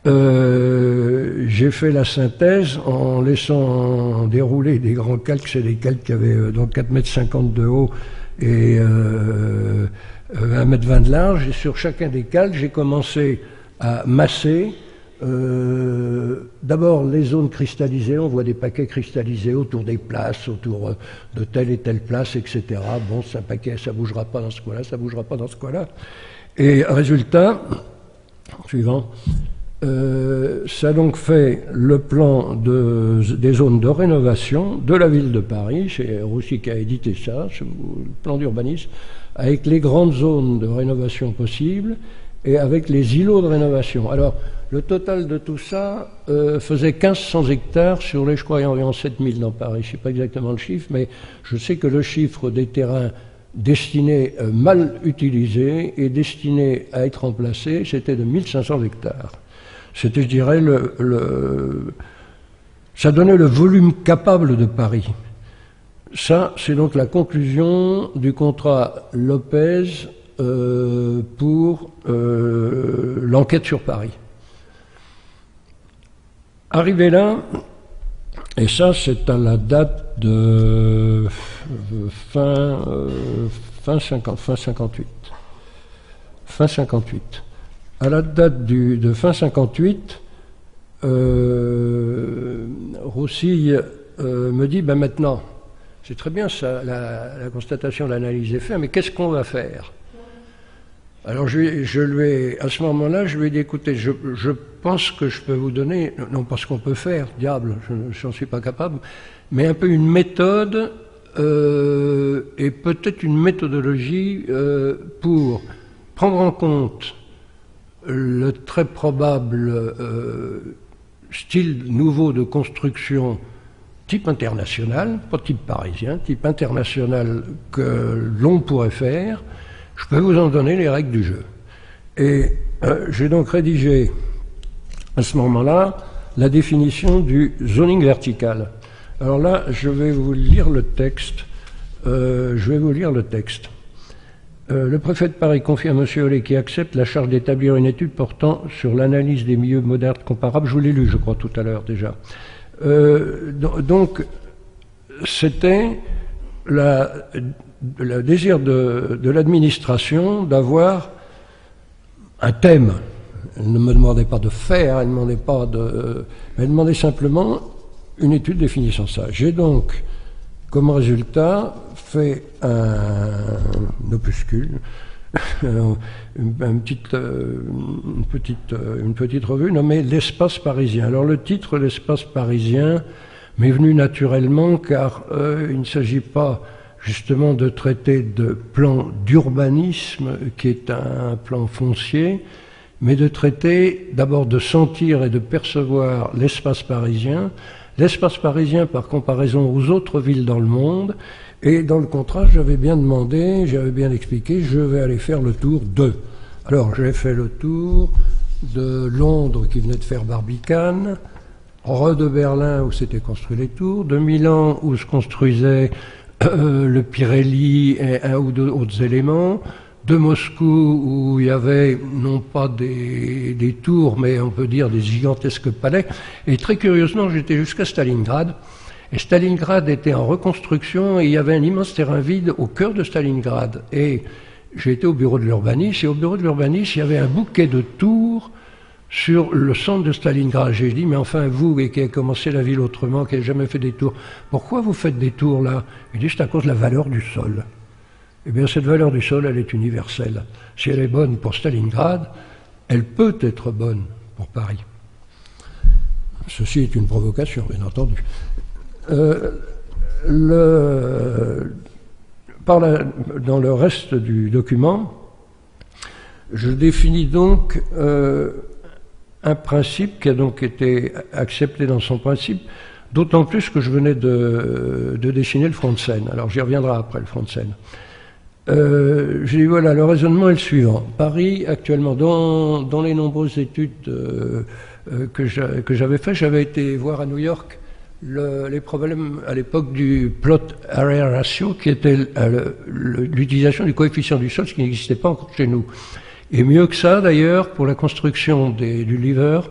j'ai fait la synthèse en laissant dérouler des grands calques. C'est des calques qui avaient donc 4,50 m de haut et 1,20 m de large. Et sur chacun des calques, j'ai commencé à masser d'abord les zones cristallisées. On voit des paquets cristallisés autour des places, autour de telle et telle place, etc. Bon, c'est un paquet, ça bougera pas dans ce coin-là, ça bougera pas dans ce coin-là. Et résultat, suivant, ça a donc fait le plan des zones de rénovation de la ville de Paris, c'est Roussy qui a édité ça, le plan d'urbanisme, avec les grandes zones de rénovation possibles et avec les îlots de rénovation. Alors, le total de tout ça faisait 1500 hectares sur les, je crois, environ 7000 dans Paris. Je ne sais pas exactement le chiffre, mais je sais que le chiffre des terrains destinés, mal utilisés et destinés à être remplacés, c'était de 1500 hectares. C'était, je dirais, ça donnait le volume capable de Paris. Ça, c'est donc la conclusion du contrat Lopez pour l'enquête sur Paris. Arrivé là, et ça c'est à la date de fin 58. Fin 58. À la date de fin 58, Roussy me dit, ben maintenant, c'est très bien ça, la constatation, l'analyse est faite, mais qu'est-ce qu'on va faire? Alors à ce moment-là, je lui ai dit, écoutez, je pense que je peux vous donner, non pas ce qu'on peut faire, diable, je n'en suis pas capable, mais un peu une méthode et peut-être une méthodologie pour prendre en compte le très probable style nouveau de construction type international, pas type parisien, type international que l'on pourrait faire. Je peux vous en donner les règles du jeu. Et j'ai donc rédigé à ce moment-là la définition du zoning vertical. Alors là, je vais vous lire le texte. Le préfet de Paris confie à M. Hollet, qui accepte la charge d'établir une étude portant sur l'analyse des milieux modernes comparables. Je vous l'ai lu, je crois, tout à l'heure déjà. Donc, c'était le désir de l'administration d'avoir un thème. Elle ne me demandait pas de faire, elle demandait simplement une étude définissant ça. J'ai donc, comme résultat, fait un opuscule, une petite revue nommée L'Espace parisien. Alors le titre, L'Espace parisien, m'est venu naturellement car il ne s'agit pas justement de traiter de plan d'urbanisme qui est un plan foncier, mais de traiter d'abord de sentir et de percevoir l'espace parisien par comparaison aux autres villes dans le monde. Et dans le contrat, j'avais bien expliqué, je vais aller faire le tour de. Alors j'ai fait le tour de Londres qui venait de faire Barbicane, de Berlin où s'étaient construits les tours, de Milan où se construisait le Pirelli et un ou deux autres éléments, de Moscou où il y avait non pas des tours, mais on peut dire des gigantesques palais. Et très curieusement, j'étais jusqu'à Stalingrad. Et Stalingrad était en reconstruction et il y avait un immense terrain vide au cœur de Stalingrad. Et j'ai été au bureau de l'urbanisme, et au bureau de l'urbanisme, il y avait un bouquet de tours sur le centre de Stalingrad. J'ai dit, mais enfin, vous qui avez commencé la ville autrement, qui n'avez jamais fait des tours, pourquoi vous faites des tours là? Il dit, c'est à cause de la valeur du sol. Eh bien, cette valeur du sol, elle est universelle. Si elle est bonne pour Stalingrad, elle peut être bonne pour Paris. Ceci est une provocation, bien entendu. Dans le reste du document, je définis donc un principe qui a donc été accepté dans son principe D'autant plus que je venais de dessiner le front de Seine. Alors j'y reviendrai après, le front de Seine. J'ai dit, voilà, le raisonnement est le suivant. Paris, actuellement, dans les nombreuses études que j'avais faites, j'avais été voir à New York les problèmes à l'époque du plot area ratio, qui était l'utilisation du coefficient du sol, ce qui n'existait pas encore chez nous. Et mieux que ça, d'ailleurs, pour la construction du Lever,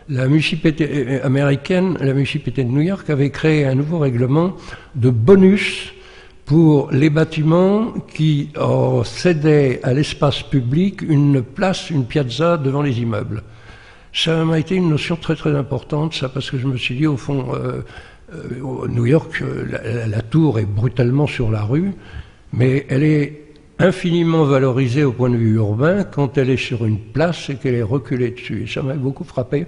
la municipalité américaine, la municipalité de New York, avait créé un nouveau règlement de bonus pour les bâtiments qui cédaient à l'espace public une place, une piazza devant les immeubles. Ça m'a été une notion très très importante, ça, parce que je me suis dit, au fond, New York, la tour est brutalement sur la rue, mais elle est infiniment valorisée au point de vue urbain quand elle est sur une place et qu'elle est reculée dessus. Et ça m'a beaucoup frappé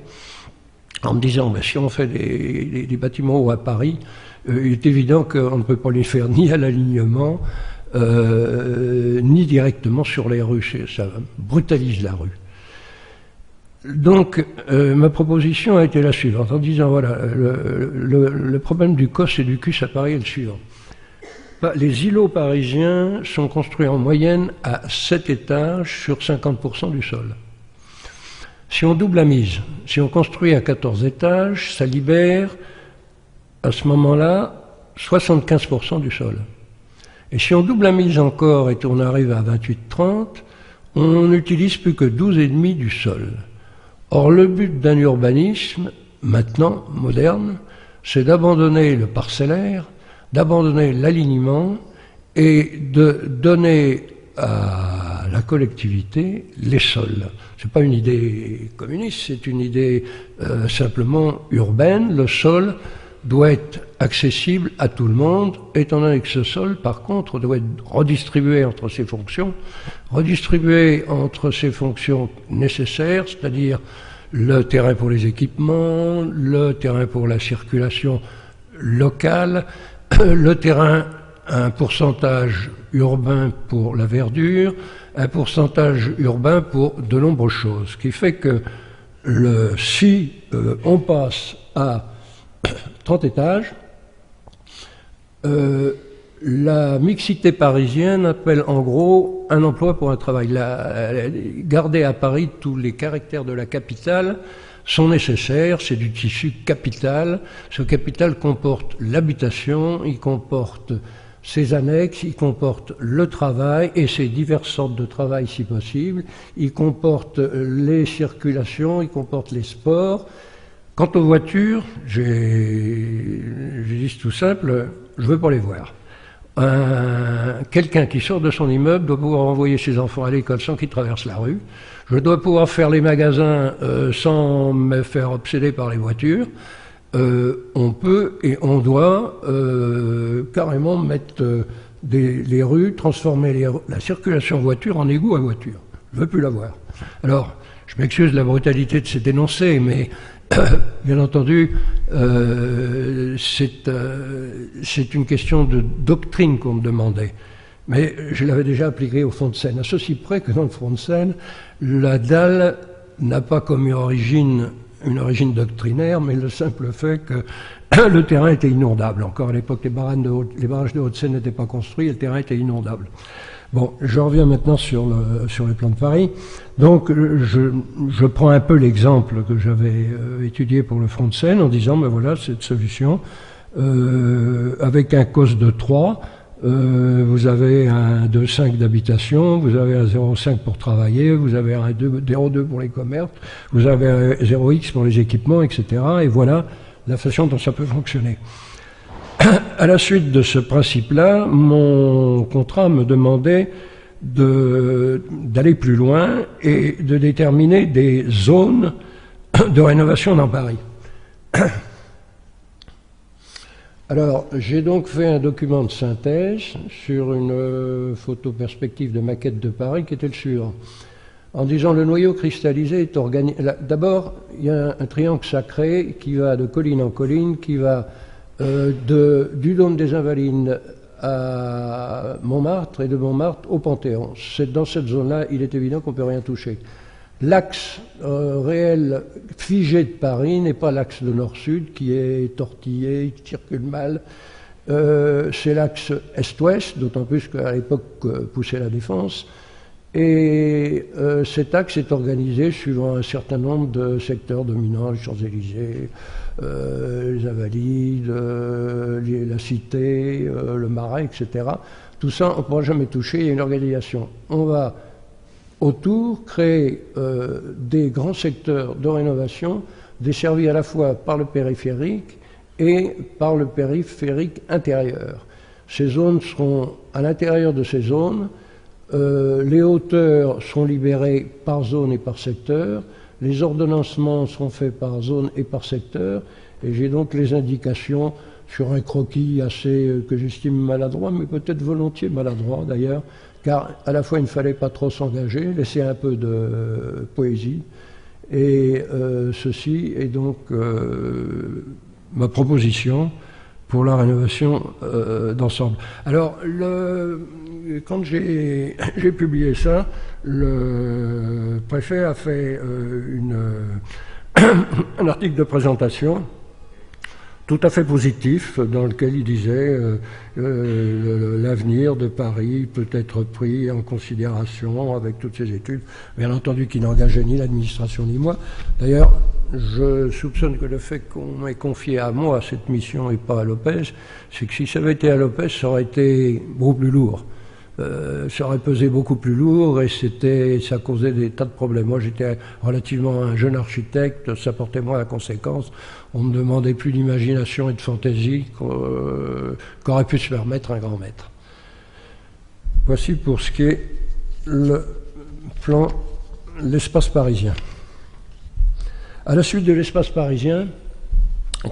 en me disant, ben, si on fait des bâtiments hauts à Paris, il est évident qu'on ne peut pas les faire ni à l'alignement, ni directement sur les rues. Ça brutalise la rue. Donc, ma proposition a été la suivante, en disant, voilà, le problème du COS et du CUS à Paris est le suivant. Les îlots parisiens sont construits en moyenne à 7 étages sur 50% du sol. Si on double la mise, si on construit à 14 étages, ça libère, à ce moment-là, 75% du sol. Et si on double la mise encore et qu'on arrive à 28-30, on n'utilise plus que 12,5 du sol. Or, le but d'un urbanisme, maintenant, moderne, c'est d'abandonner le parcellaire, d'abandonner l'alignement et de donner à la collectivité les sols. C'est pas une idée communiste, c'est une idée simplement urbaine. Le sol doit être accessible à tout le monde, étant donné que ce sol, par contre, doit être redistribué entre ses fonctions nécessaires, c'est-à-dire le terrain pour les équipements, le terrain pour la circulation locale, le terrain, un pourcentage urbain pour la verdure, un pourcentage urbain pour de nombreuses choses. Ce qui fait que si on passe à 30 étages, la mixité parisienne appelle en gros un emploi pour un travail. Garder à Paris tous les caractères de la capitale sont nécessaires, c'est du tissu capital. Ce capital comporte l'habitation, il comporte ses annexes, il comporte le travail et ses diverses sortes de travail si possible, il comporte les circulations, il comporte les sports. Quant aux voitures, j'ai dit tout simple, je ne veux pas les voir. Quelqu'un qui sort de son immeuble doit pouvoir envoyer ses enfants à l'école sans qu'ils traversent la rue. Je dois pouvoir faire les magasins sans me faire obséder par les voitures. On peut et on doit carrément mettre les rues, transformer la circulation voiture en égout à voiture. Je ne veux plus la voir. Alors, je m'excuse de la brutalité de ces dénoncés, mais bien entendu, c'est une question de doctrine qu'on me demandait. Mais je l'avais déjà appliqué au front de Seine, à ceci près que dans le front de Seine, la dalle n'a pas comme origine une origine doctrinaire, mais le simple fait que le terrain était inondable. Encore à l'époque, les barrages de Haute-Seine n'étaient pas construits et le terrain était inondable. Bon, je reviens maintenant sur les plans de Paris. Donc, je prends un peu l'exemple que j'avais étudié pour le front de Seine en disant, ben voilà, cette solution, avec un COS de 3, vous avez un 2,5 d'habitation, vous avez un 0,5 pour travailler, vous avez un 0,2 pour les commerces, vous avez un 0,x pour les équipements, etc. Et voilà la façon dont ça peut fonctionner. À la suite de ce principe-là, mon contrat me demandait d'aller plus loin et de déterminer des zones de rénovation dans Paris. Alors, j'ai donc fait un document de synthèse sur une photo perspective de maquette de Paris qui était le suivant. En disant le noyau cristallisé est organisé. D'abord, il y a un triangle sacré qui va de colline en colline, qui va du Dôme des Invalides à Montmartre et de Montmartre au Panthéon. Dans cette zone-là, il est évident qu'on ne peut rien toucher. L'axe réel figé de Paris n'est pas l'axe de nord-sud qui est tortillé, qui circule mal. C'est l'axe est-ouest, d'autant plus qu'à l'époque poussait la Défense. Et cet axe est organisé suivant un certain nombre de secteurs dominants, les Champs-Élysées, les Invalides, la Cité, le Marais, etc. Tout ça, on ne pourra jamais toucher, il y a une organisation. On va autour créer des grands secteurs de rénovation desservis à la fois par le périphérique et par le périphérique intérieur. Ces zones seront à l'intérieur de ces zones. Les hauteurs seront libérées par zone et par secteur, les ordonnancements seront faits par zone et par secteur, et j'ai donc les indications sur un croquis assez que j'estime maladroit, mais peut-être volontiers maladroit d'ailleurs, car à la fois il ne fallait pas trop s'engager, laisser un peu de poésie, et ceci est donc ma proposition pour la rénovation d'ensemble. Alors, quand j'ai publié ça, le préfet a fait un article de présentation tout à fait positif dans lequel il disait l'avenir de Paris peut être pris en considération avec toutes ces études, bien entendu qui n'engageait ni l'administration ni moi. D'ailleurs, je soupçonne que le fait qu'on m'ait confié à moi cette mission et pas à Lopez, c'est que si ça avait été à Lopez, ça aurait été beaucoup plus lourd. Ça aurait pesé beaucoup plus lourd et ça causait des tas de problèmes. Moi, j'étais relativement un jeune architecte, ça portait moins la conséquence. On me demandait plus d'imagination et de fantaisie qu'aurait pu se permettre un grand maître. Voici pour ce qui est le plan, l'espace parisien. À la suite de l'espace parisien,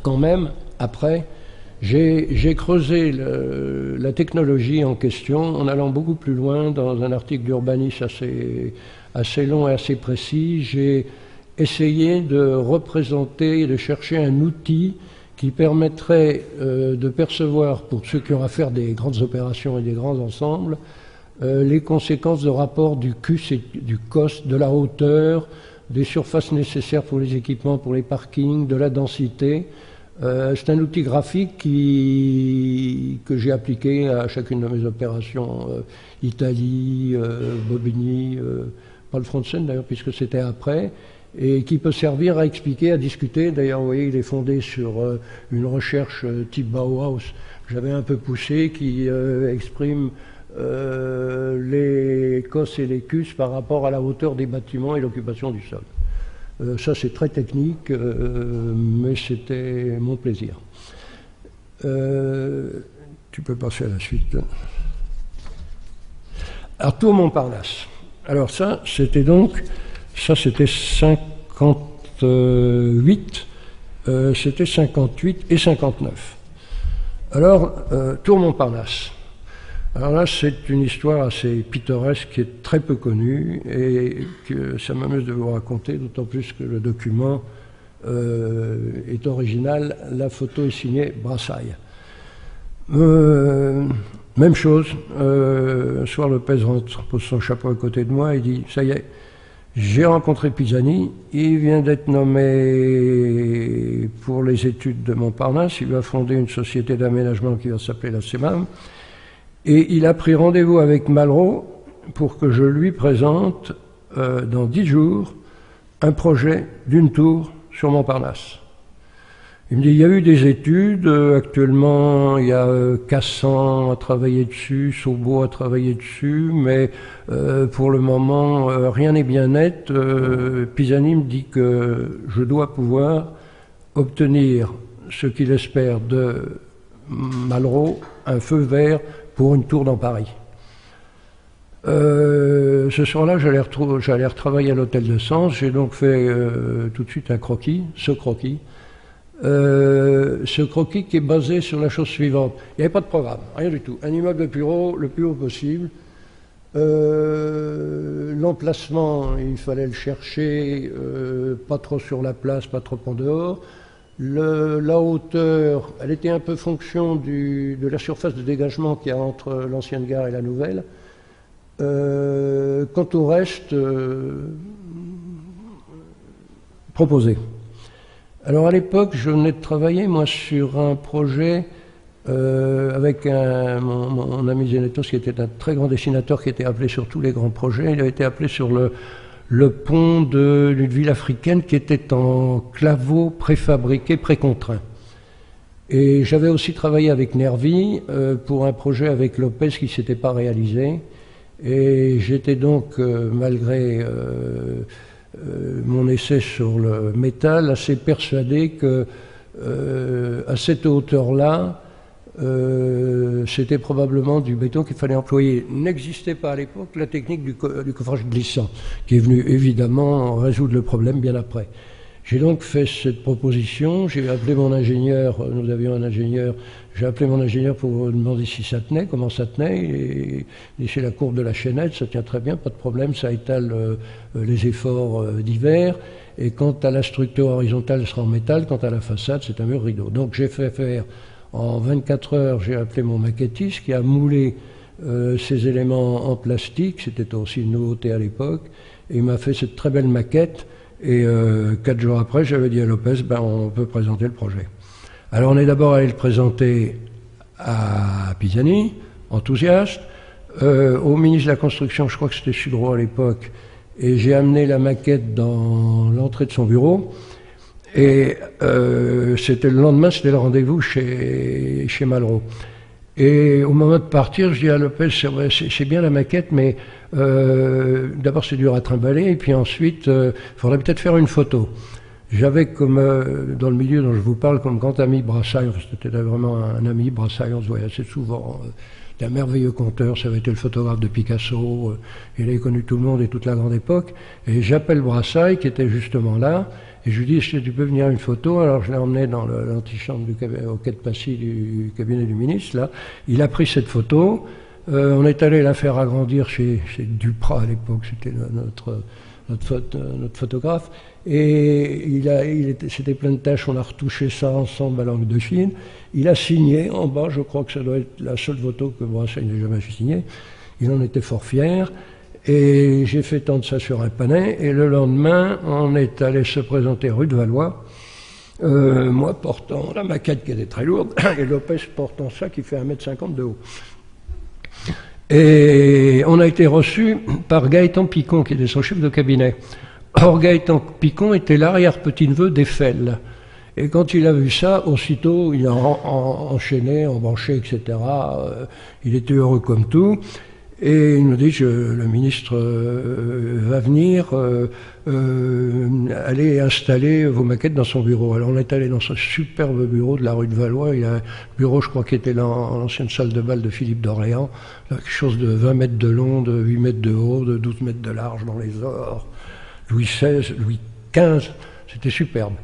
quand même, après, j'ai creusé la technologie en question en allant beaucoup plus loin dans un article d'Urbanis assez long et assez précis. J'ai essayé de représenter, de chercher un outil qui permettrait de percevoir, pour ceux qui ont à faire des grandes opérations et des grands ensembles, les conséquences de rapport du CUS et du COS, de la hauteur, des surfaces nécessaires pour les équipements, pour les parkings, de la densité. C'est un outil graphique que j'ai appliqué à chacune de mes opérations, Italie, Bobigny, pas le front de Seine d'ailleurs puisque c'était après, et qui peut servir à expliquer, à discuter. D'ailleurs, vous voyez, il est fondé sur une recherche type Bauhaus, que j'avais un peu poussé, qui exprime les COS et les CUS par rapport à la hauteur des bâtiments et l'occupation du sol. Ça, c'est très technique, mais c'était mon plaisir. Tu peux passer à la suite. Alors, Tour Montparnasse. Alors ça, c'était 58, c'était 58 et 59. Alors, Tour Montparnasse. Alors là, c'est une histoire assez pittoresque qui est très peu connue et que ça m'amuse de vous raconter, d'autant plus que le document est original. La photo est signée Brassailles. Même chose, un soir Lopez pose son chapeau à côté de moi et dit « Ça y est, j'ai rencontré Pisani, il vient d'être nommé pour les études de Montparnasse, il va fonder une société d'aménagement qui va s'appeler la CEMAM. Et il a pris rendez-vous avec Malraux pour que je lui présente dans 10 jours un projet d'une tour sur Montparnasse. Il me dit, il y a eu des études, actuellement il y a Cassan à travailler dessus, Saubeau à travailler dessus, mais pour le moment rien n'est bien net. Pisani me dit que je dois pouvoir obtenir ce qu'il espère de Malraux, un feu vert pour une tour dans Paris. Ce soir-là, j'allais retravailler à l'hôtel de Sens. J'ai donc fait tout de suite un croquis, ce croquis qui est basé sur la chose suivante. Il n'y avait pas de programme, rien du tout. Un immeuble de bureau, le plus haut possible. L'emplacement, il fallait le chercher, pas trop sur la place, pas trop en dehors. La hauteur, elle était un peu fonction de la surface de dégagement qu'il y a entre l'ancienne gare et la nouvelle. Quant au reste, proposé. Alors à l'époque, je venais de travailler, moi, sur un projet avec mon ami Zenetos, qui était un très grand dessinateur, qui était appelé sur tous les grands projets. Il avait été appelé sur le pont d'une ville africaine qui était en claveaux préfabriqués, précontraints. Et j'avais aussi travaillé avec Nervi pour un projet avec Lopez qui ne s'était pas réalisé. Et j'étais donc, malgré mon essai sur le métal, assez persuadé que à cette hauteur-là, c'était probablement du béton qu'il fallait employer. N'existait pas à l'époque la technique du coffrage glissant, qui est venue évidemment résoudre le problème bien après. J'ai donc fait cette proposition, j'ai appelé mon ingénieur, nous avions un ingénieur, j'ai appelé mon ingénieur pour demander si ça tenait, comment ça tenait, et c'est la courbe de la chaînette, ça tient très bien, pas de problème, ça étale les efforts divers, et quant à la structure horizontale, elle sera en métal, quant à la façade, c'est un mur rideau. Donc j'ai fait faire, en 24 heures, j'ai appelé mon maquettiste qui a moulé ces éléments en plastique, c'était aussi une nouveauté à l'époque, et il m'a fait cette très belle maquette. Et 4 jours après, j'avais dit à Lopez, on peut présenter le projet. Alors on est d'abord allé le présenter à Pisani, enthousiaste, au ministre de la Construction, je crois que c'était Sudreau à l'époque, et j'ai amené la maquette dans l'entrée de son bureau, et c'était le lendemain, c'était le rendez-vous chez Malraux. Et au moment de partir, je dis à Lopez, c'est bien la maquette, mais d'abord c'est dur à trimballer, et puis ensuite, il faudrait peut-être faire une photo. J'avais comme, dans le milieu dont je vous parle, comme grand ami Brassailles, c'était vraiment un ami, Brassailles, on se voyait assez souvent, c'était un merveilleux conteur, ça avait été le photographe de Picasso, il avait connu tout le monde et toute la grande époque, et j'appelle Brassailles, qui était justement là, et je lui dis, est-ce que tu peux venir une photo? Alors je l'ai emmené dans l'antichambre au quai de Passy du cabinet du ministre, là. Il a pris cette photo, on est allé la faire agrandir chez Duprat à l'époque, c'était notre photographe, et c'était plein de tâches, on a retouché ça ensemble à l'encre de Chine. Il a signé en bas, je crois que ça doit être la seule photo que Brassailles n'ait jamais signé. Il en était fort fier. Et j'ai fait tendre ça sur un pannet, et le lendemain, on est allé se présenter rue de Valois, moi portant la maquette qui était très lourde, et Lopez portant ça qui fait 1,50 m de haut. Et on a été reçu par Gaëtan Picon, qui était son chef de cabinet. Or, Gaëtan Picon était l'arrière-petit-neveu d'Eiffel. Et quand il a vu ça, aussitôt, il a enchaîné, embranché, etc. Il était heureux comme tout. Et il nous dit, le ministre va venir, aller installer vos maquettes dans son bureau. Alors on est allé dans ce superbe bureau de la rue de Valois. Il y a un bureau, je crois, qui était l'ancienne salle de bal de Philippe d'Orléans. Quelque chose de 20 mètres de long, de 8 mètres de haut, de 12 mètres de large dans les ors. Louis XVI, Louis XV, c'était superbe.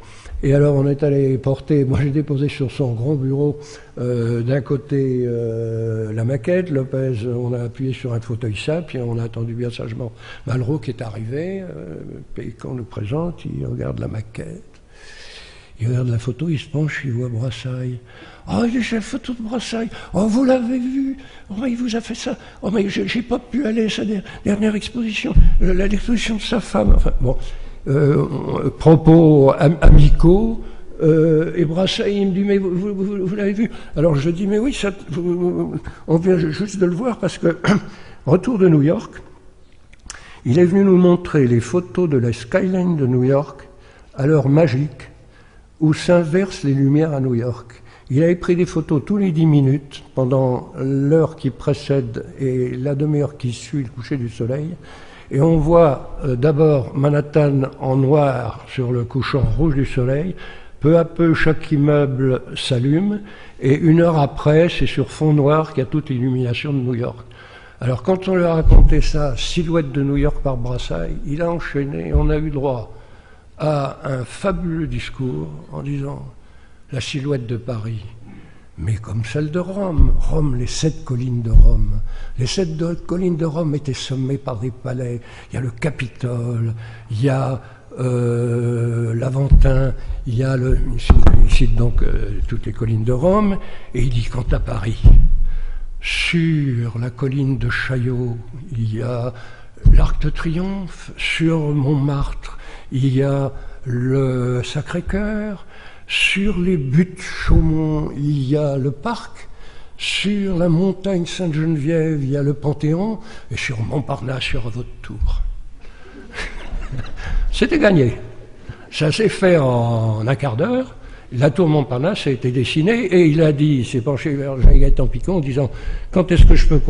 Et alors on est allé porter, moi j'ai déposé sur son grand bureau d'un côté la maquette, Lopez, on a appuyé sur un fauteuil simple, puis on a attendu bien sagement Malraux qui est arrivé, et quand on le présente, il regarde la maquette, il regarde la photo, il se penche, il voit Brassailles. Oh, il est la photo de Brassailles. Oh, vous l'avez vu. Oh, il vous a fait ça. Oh, mais j'ai pas pu aller à sa dernière exposition, l'exposition de sa femme. Enfin, bon. Propos amicaux, et Brassailles il me dit, mais vous l'avez vu? Alors je dis, mais oui, on vient juste de le voir parce que, retour de New York, il est venu nous montrer les photos de la skyline de New York à l'heure magique où s'inversent les lumières à New York. Il avait pris des photos tous les 10 minutes pendant l'heure qui précède et la demi-heure qui suit le coucher du soleil. Et on voit d'abord Manhattan en noir sur le couchant rouge du soleil. Peu à peu, chaque immeuble s'allume. Et une heure après, c'est sur fond noir qu'il y a toute l'illumination de New York. Alors quand on lui a raconté ça, Silhouette de New York par Brassailles, il a enchaîné et on a eu droit à un fabuleux discours en disant « La silhouette de Paris ». Mais comme celle de Rome. Rome, les 7 collines de Rome. Les 7 collines de Rome étaient sommées par des palais. Il y a le Capitole, il y a l'Aventin, il y a il cite donc toutes les collines de Rome, et il dit quant à Paris, sur la colline de Chaillot, il y a l'Arc de Triomphe, sur Montmartre, il y a le Sacré-Cœur. Sur les buttes Chaumont, il y a le parc. Sur la montagne Sainte-Geneviève, il y a le Panthéon. Et sur Montparnasse, il y aura votre tour. C'était gagné. Ça s'est fait en un quart d'heure. La tour Montparnasse a été dessinée et il a dit, il s'est penché vers Jean-Gaëtan Picon en disant « Quand est-ce que je peux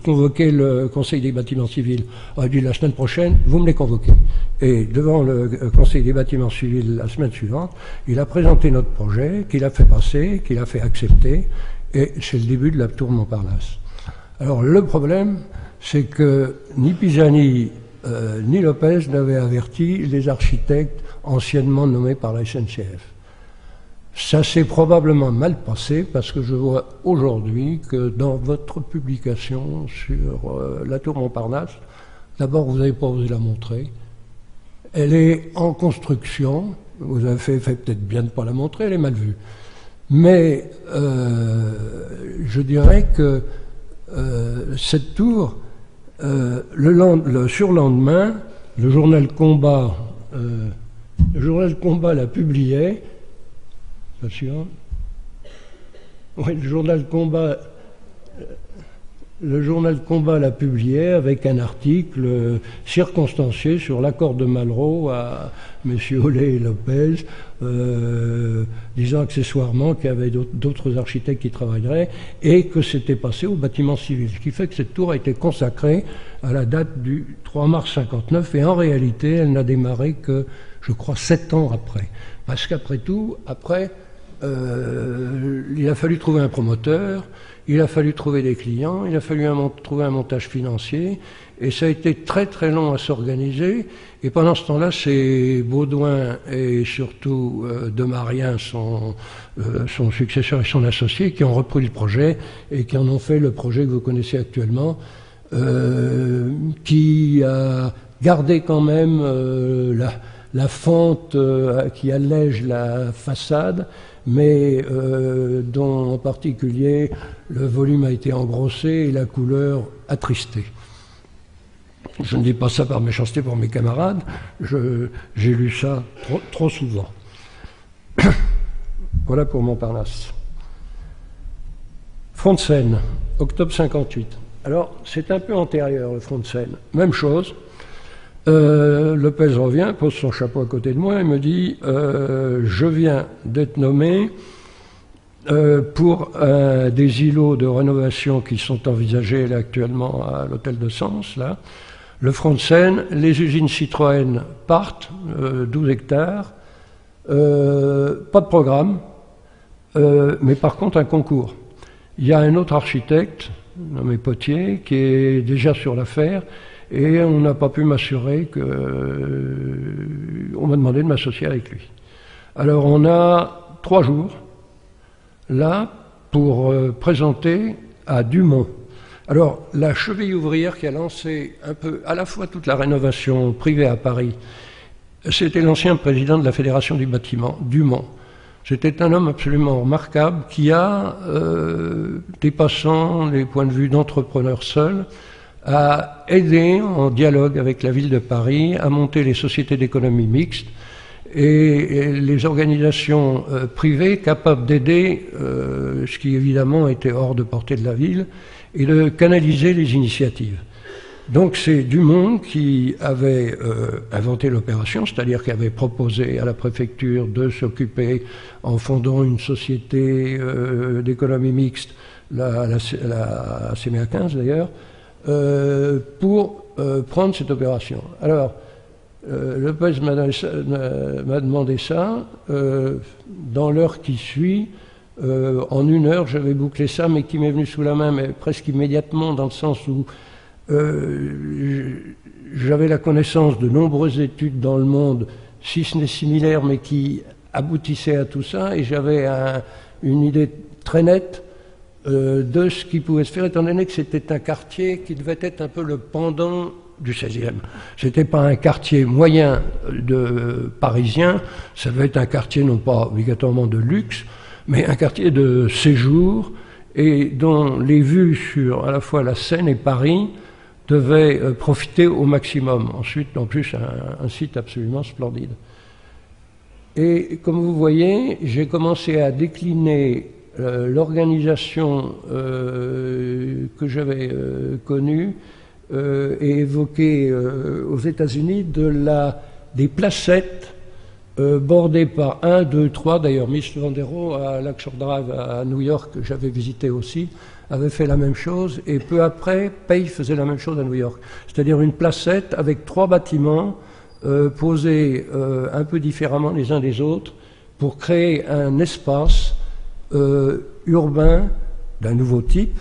convoquer le Conseil des bâtiments civils ?» Il a dit « La semaine prochaine, vous me les convoquez. » Et devant le Conseil des bâtiments civils la semaine suivante, il a présenté notre projet, qu'il a fait passer, qu'il a fait accepter, et c'est le début de la tour Montparnasse. Alors le problème, c'est que ni Pisani ni Lopez n'avaient averti les architectes anciennement nommés par la SNCF. Ça s'est probablement mal passé parce que je vois aujourd'hui que dans votre publication sur la tour Montparnasse, d'abord vous n'avez pas osé la montrer. Elle est en construction, vous avez fait peut-être bien de ne pas la montrer, elle est mal vue. Mais je dirais que cette tour, le surlendemain, le journal Combat la publiait. Attention. Oui, le journal Combat la publiait avec un article circonstancié sur l'accord de Malraux à M. Ollet et Lopez, disant accessoirement qu'il y avait d'autres architectes qui travailleraient et que c'était passé au bâtiment civil. Ce qui fait que cette tour a été consacrée à la date du 3 mars 59 et en réalité elle n'a démarré que, je crois, 7 ans après. Parce qu'après tout, il a fallu trouver un promoteur, il a fallu trouver des clients, il a fallu trouver un montage financier, et ça a été très très long à s'organiser. Et pendant ce temps-là, c'est Baudouin et surtout Demarien, son successeur et son associé, qui ont repris le projet et qui en ont fait le projet que vous connaissez actuellement, qui a gardé quand même la fente qui allège la façade, mais dont en particulier le volume a été engrossé et la couleur attristée. Je ne dis pas ça par méchanceté pour mes camarades, j'ai lu ça trop souvent. Voilà pour Montparnasse. Front de Seine, octobre 58. Alors, c'est un peu antérieur, le front de Seine. Même chose. Lopez revient, pose son chapeau à côté de moi et me dit je viens d'être nommé pour des îlots de rénovation qui sont envisagés là, actuellement à l'hôtel de Sens, là. Le front de Seine, les usines Citroën partent, 12 hectares, pas de programme, mais par contre un concours. Il y a un autre architecte, nommé Potier, qui est déjà sur l'affaire, et on n'a pas pu m'assurer que... on m'a demandé de m'associer avec lui. Alors on a 3 jours, là, pour présenter à Dumont. Alors, la cheville ouvrière qui a lancé un peu, à la fois toute la rénovation privée à Paris, c'était l'ancien président de la Fédération du bâtiment, Dumont. C'était un homme absolument remarquable qui a, dépassant les points de vue d'entrepreneur seul, a aidé, en dialogue avec la ville de Paris, à monter les sociétés d'économie mixte et les organisations privées capables d'aider, ce qui évidemment était hors de portée de la ville, et de canaliser les initiatives. Donc c'est Dumont qui avait inventé l'opération, c'est-à-dire qui avait proposé à la préfecture de s'occuper, en fondant une société d'économie mixte, la CMA 15 d'ailleurs, pour prendre cette opération. Alors, Lopez m'a demandé ça, dans l'heure qui suit, en 1 heure, j'avais bouclé ça, mais qui m'est venu sous la main, mais presque immédiatement, dans le sens où j'avais la connaissance de nombreuses études dans le monde, si ce n'est similaires, mais qui aboutissaient à tout ça, et j'avais une idée très nette de ce qui pouvait se faire, étant donné que c'était un quartier qui devait être un peu le pendant du 16e. C'était pas un quartier moyen de parisien, ça devait être un quartier non pas obligatoirement de luxe, mais un quartier de séjour et dont les vues sur à la fois la Seine et Paris devait profiter au maximum. Ensuite, en plus, un site absolument splendide. Et comme vous voyez, j'ai commencé à décliner l'organisation que j'avais connue et évoquée aux États-Unis des placettes bordées par 1, 2, 3. D'ailleurs, Mitch Vandero à Lakeshore Drive à New York, que j'avais visité aussi, avait fait la même chose. Et peu après, Pei faisait la même chose à New York. C'est-à-dire une placette avec 3 bâtiments posés un peu différemment les uns des autres pour créer un espace urbain d'un nouveau type,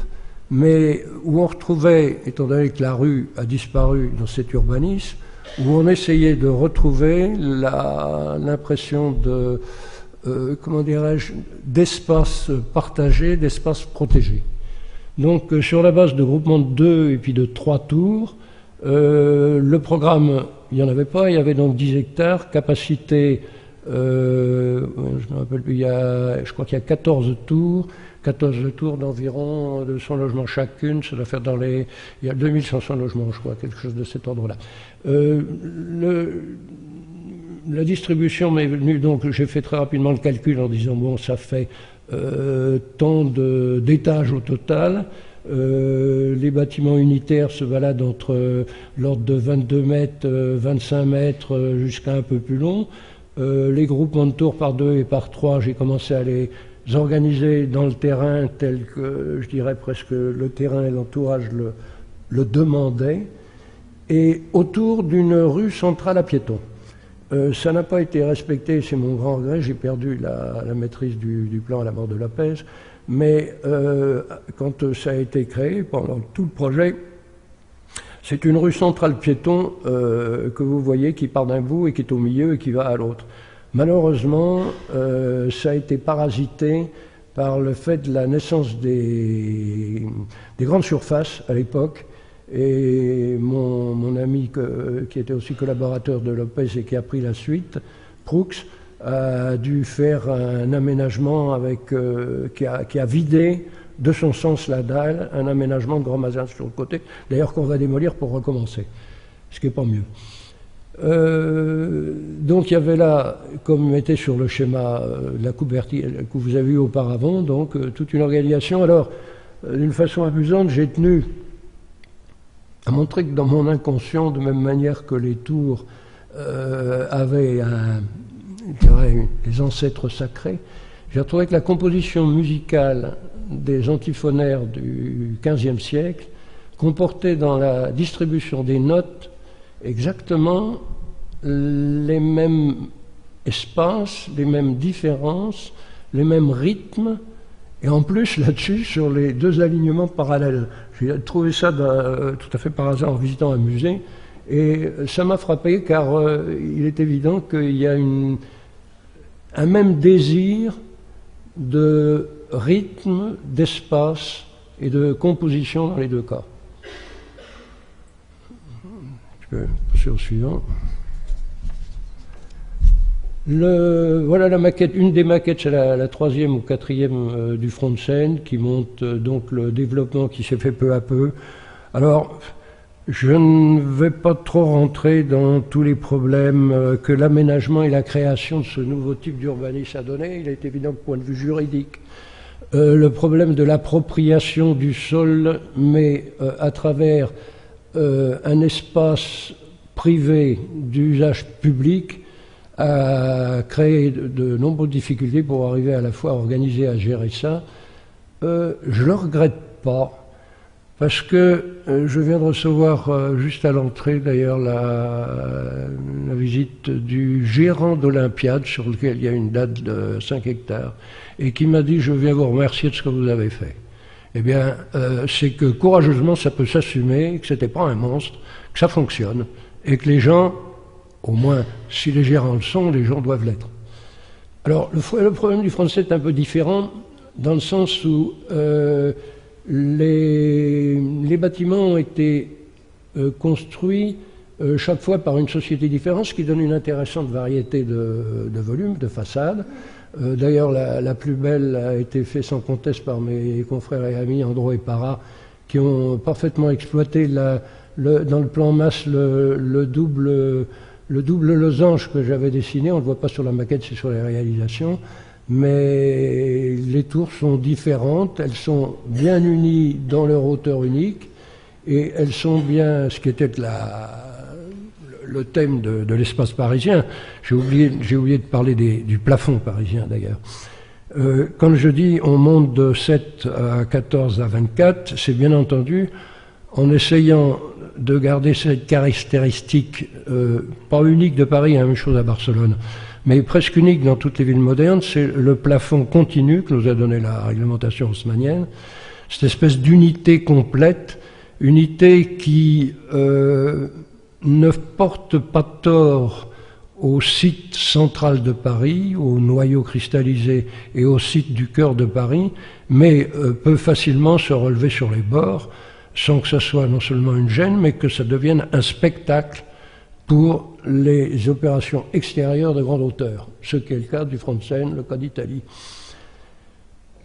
mais où on retrouvait, étant donné que la rue a disparu dans cet urbanisme, où on essayait de retrouver l'impression de, comment dirais-je, d'espace partagé, d'espace protégé. Donc sur la base de groupements de 2 et puis de 3 tours, le programme, il n'y en avait pas, il y avait donc 10 hectares, capacité, je ne me rappelle plus, je crois qu'il y a 14 tours d'environ 200 logements chacune, ça doit faire il y a 2500 logements, je crois, quelque chose de cet ordre-là. La distribution m'est venue, donc j'ai fait très rapidement le calcul en disant, bon, ça fait tant d'étages au total. Les bâtiments unitaires se baladent entre l'ordre de 22 mètres, 25 mètres, jusqu'à un peu plus long. Les groupements de tours par 2 et par 3, j'ai commencé à les organiser dans le terrain tel que, je dirais presque, le terrain et l'entourage le demandaient, et autour d'une rue centrale à piétons. Ça n'a pas été respecté, c'est mon grand regret, j'ai perdu la maîtrise du plan à la mort de Lopez, mais quand ça a été créé, pendant tout le projet, c'est une rue centrale piéton que vous voyez qui part d'un bout et qui est au milieu et qui va à l'autre. Malheureusement, ça a été parasité par le fait de la naissance des grandes surfaces à l'époque. Et mon ami qui était aussi collaborateur de Lopez et qui a pris la suite, Proux, a dû faire un aménagement qui a vidé de son sens la dalle, un aménagement de grand magasin sur le côté, d'ailleurs qu'on va démolir pour recommencer, ce qui n'est pas mieux. Donc il y avait là, comme était sur le schéma la couverture que vous avez vu auparavant, donc toute une organisation. Alors, d'une façon amusante, j'ai tenu à montrer que dans mon inconscient, de même manière que les tours avaient des ancêtres sacrés, j'ai retrouvé que la composition musicale des antiphonaires du XVe siècle comportait dans la distribution des notes exactement les mêmes espaces, les mêmes différences, les mêmes rythmes, et en plus là-dessus sur les 2 alignements parallèles. J'ai trouvé ça tout à fait par hasard en visitant un musée, et ça m'a frappé car il est évident qu'il y a un même désir de rythme, d'espace et de composition dans les 2 cas. Je peux passer au suivant. Voilà la maquette, une des maquettes, c'est la 3e ou 4e du front de scène, qui montre donc le développement qui s'est fait peu à peu. Alors, je ne vais pas trop rentrer dans tous les problèmes que l'aménagement et la création de ce nouveau type d'urbanisme a donné. Il est évident, point de vue juridique, le problème de l'appropriation du sol, mais à travers un espace privé d'usage public, a créé de nombreuses difficultés pour arriver à la fois à organiser, à gérer ça. Je ne le regrette pas, parce que je viens de recevoir juste à l'entrée d'ailleurs la visite du gérant d'Olympiade, sur lequel il y a une date de 5 hectares, et qui m'a dit « Je viens vous remercier de ce que vous avez fait ». Eh bien, c'est que courageusement ça peut s'assumer, que ce n'était pas un monstre, que ça fonctionne, et que les gens, au moins si les gérants le sont, les gens doivent l'être. Alors, le problème du français est un peu différent, dans le sens où les bâtiments ont été construits chaque fois par une société différente, ce qui donne une intéressante variété de volumes, de façades. D'ailleurs, la plus belle a été faite sans conteste par mes confrères et amis Andro et Para, qui ont parfaitement exploité dans le plan masse le double losange que j'avais dessiné. On ne le voit pas sur la maquette, c'est sur les réalisations. Mais les tours sont différentes, elles sont bien unies dans leur hauteur unique et elles sont bien, ce qui était le thème de l'espace parisien. J'ai oublié de parler du plafond parisien d'ailleurs. Quand je dis on monte de 7 à 14 à 24, c'est bien entendu en essayant de garder cette caractéristique, pas unique de Paris, la même chose à Barcelone, mais presque unique dans toutes les villes modernes, c'est le plafond continu que nous a donné la réglementation haussmannienne, cette espèce d'unité complète, unité qui ne porte pas tort au site central de Paris, au noyau cristallisé et au site du cœur de Paris, mais peut facilement se relever sur les bords, sans que ce soit non seulement une gêne, mais que ça devienne un spectacle pour les opérations extérieures de grande hauteur, ce qui est le cas du front de Seine, le cas d'Italie.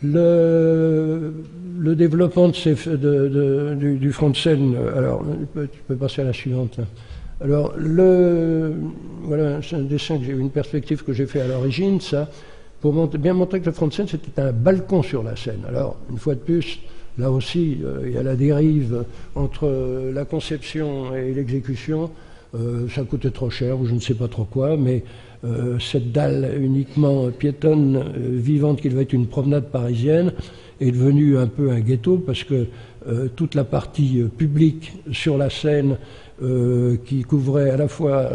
Le développement du front de Seine, alors tu peux passer à la suivante. Alors voilà, c'est un dessin que j'ai eu, une perspective que j'ai fait à l'origine, ça, pour bien montrer que le front de Seine c'était un balcon sur la Seine. Alors une fois de plus, là aussi, il y a la dérive entre la conception et l'exécution. Ça coûtait trop cher ou je ne sais pas trop quoi, mais cette dalle uniquement piétonne, vivante, qui devait être une promenade parisienne, est devenue un peu un ghetto parce que toute la partie publique sur la Seine qui couvrait à la fois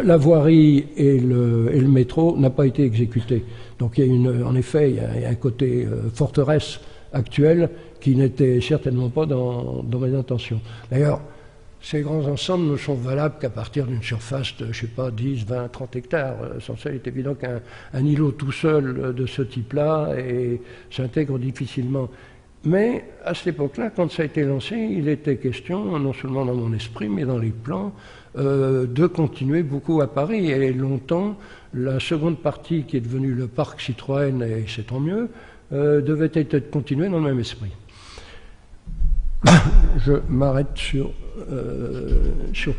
la voirie et le métro n'a pas été exécutée. Donc il y a en effet, il y a un côté forteresse actuelle qui n'était certainement pas dans mes intentions. D'ailleurs, ces grands ensembles ne sont valables qu'à partir d'une surface de, je sais pas, 10, 20, 30 hectares. Sans ça, il est évident qu'un îlot tout seul de ce type-là s'intègre difficilement. Mais à cette époque-là, quand ça a été lancé, il était question, non seulement dans mon esprit, mais dans les plans, de continuer beaucoup à Paris. Et longtemps, la seconde partie, qui est devenue le parc Citroën, et c'est tant mieux, devait être continuée dans le même esprit. Je m'arrête sur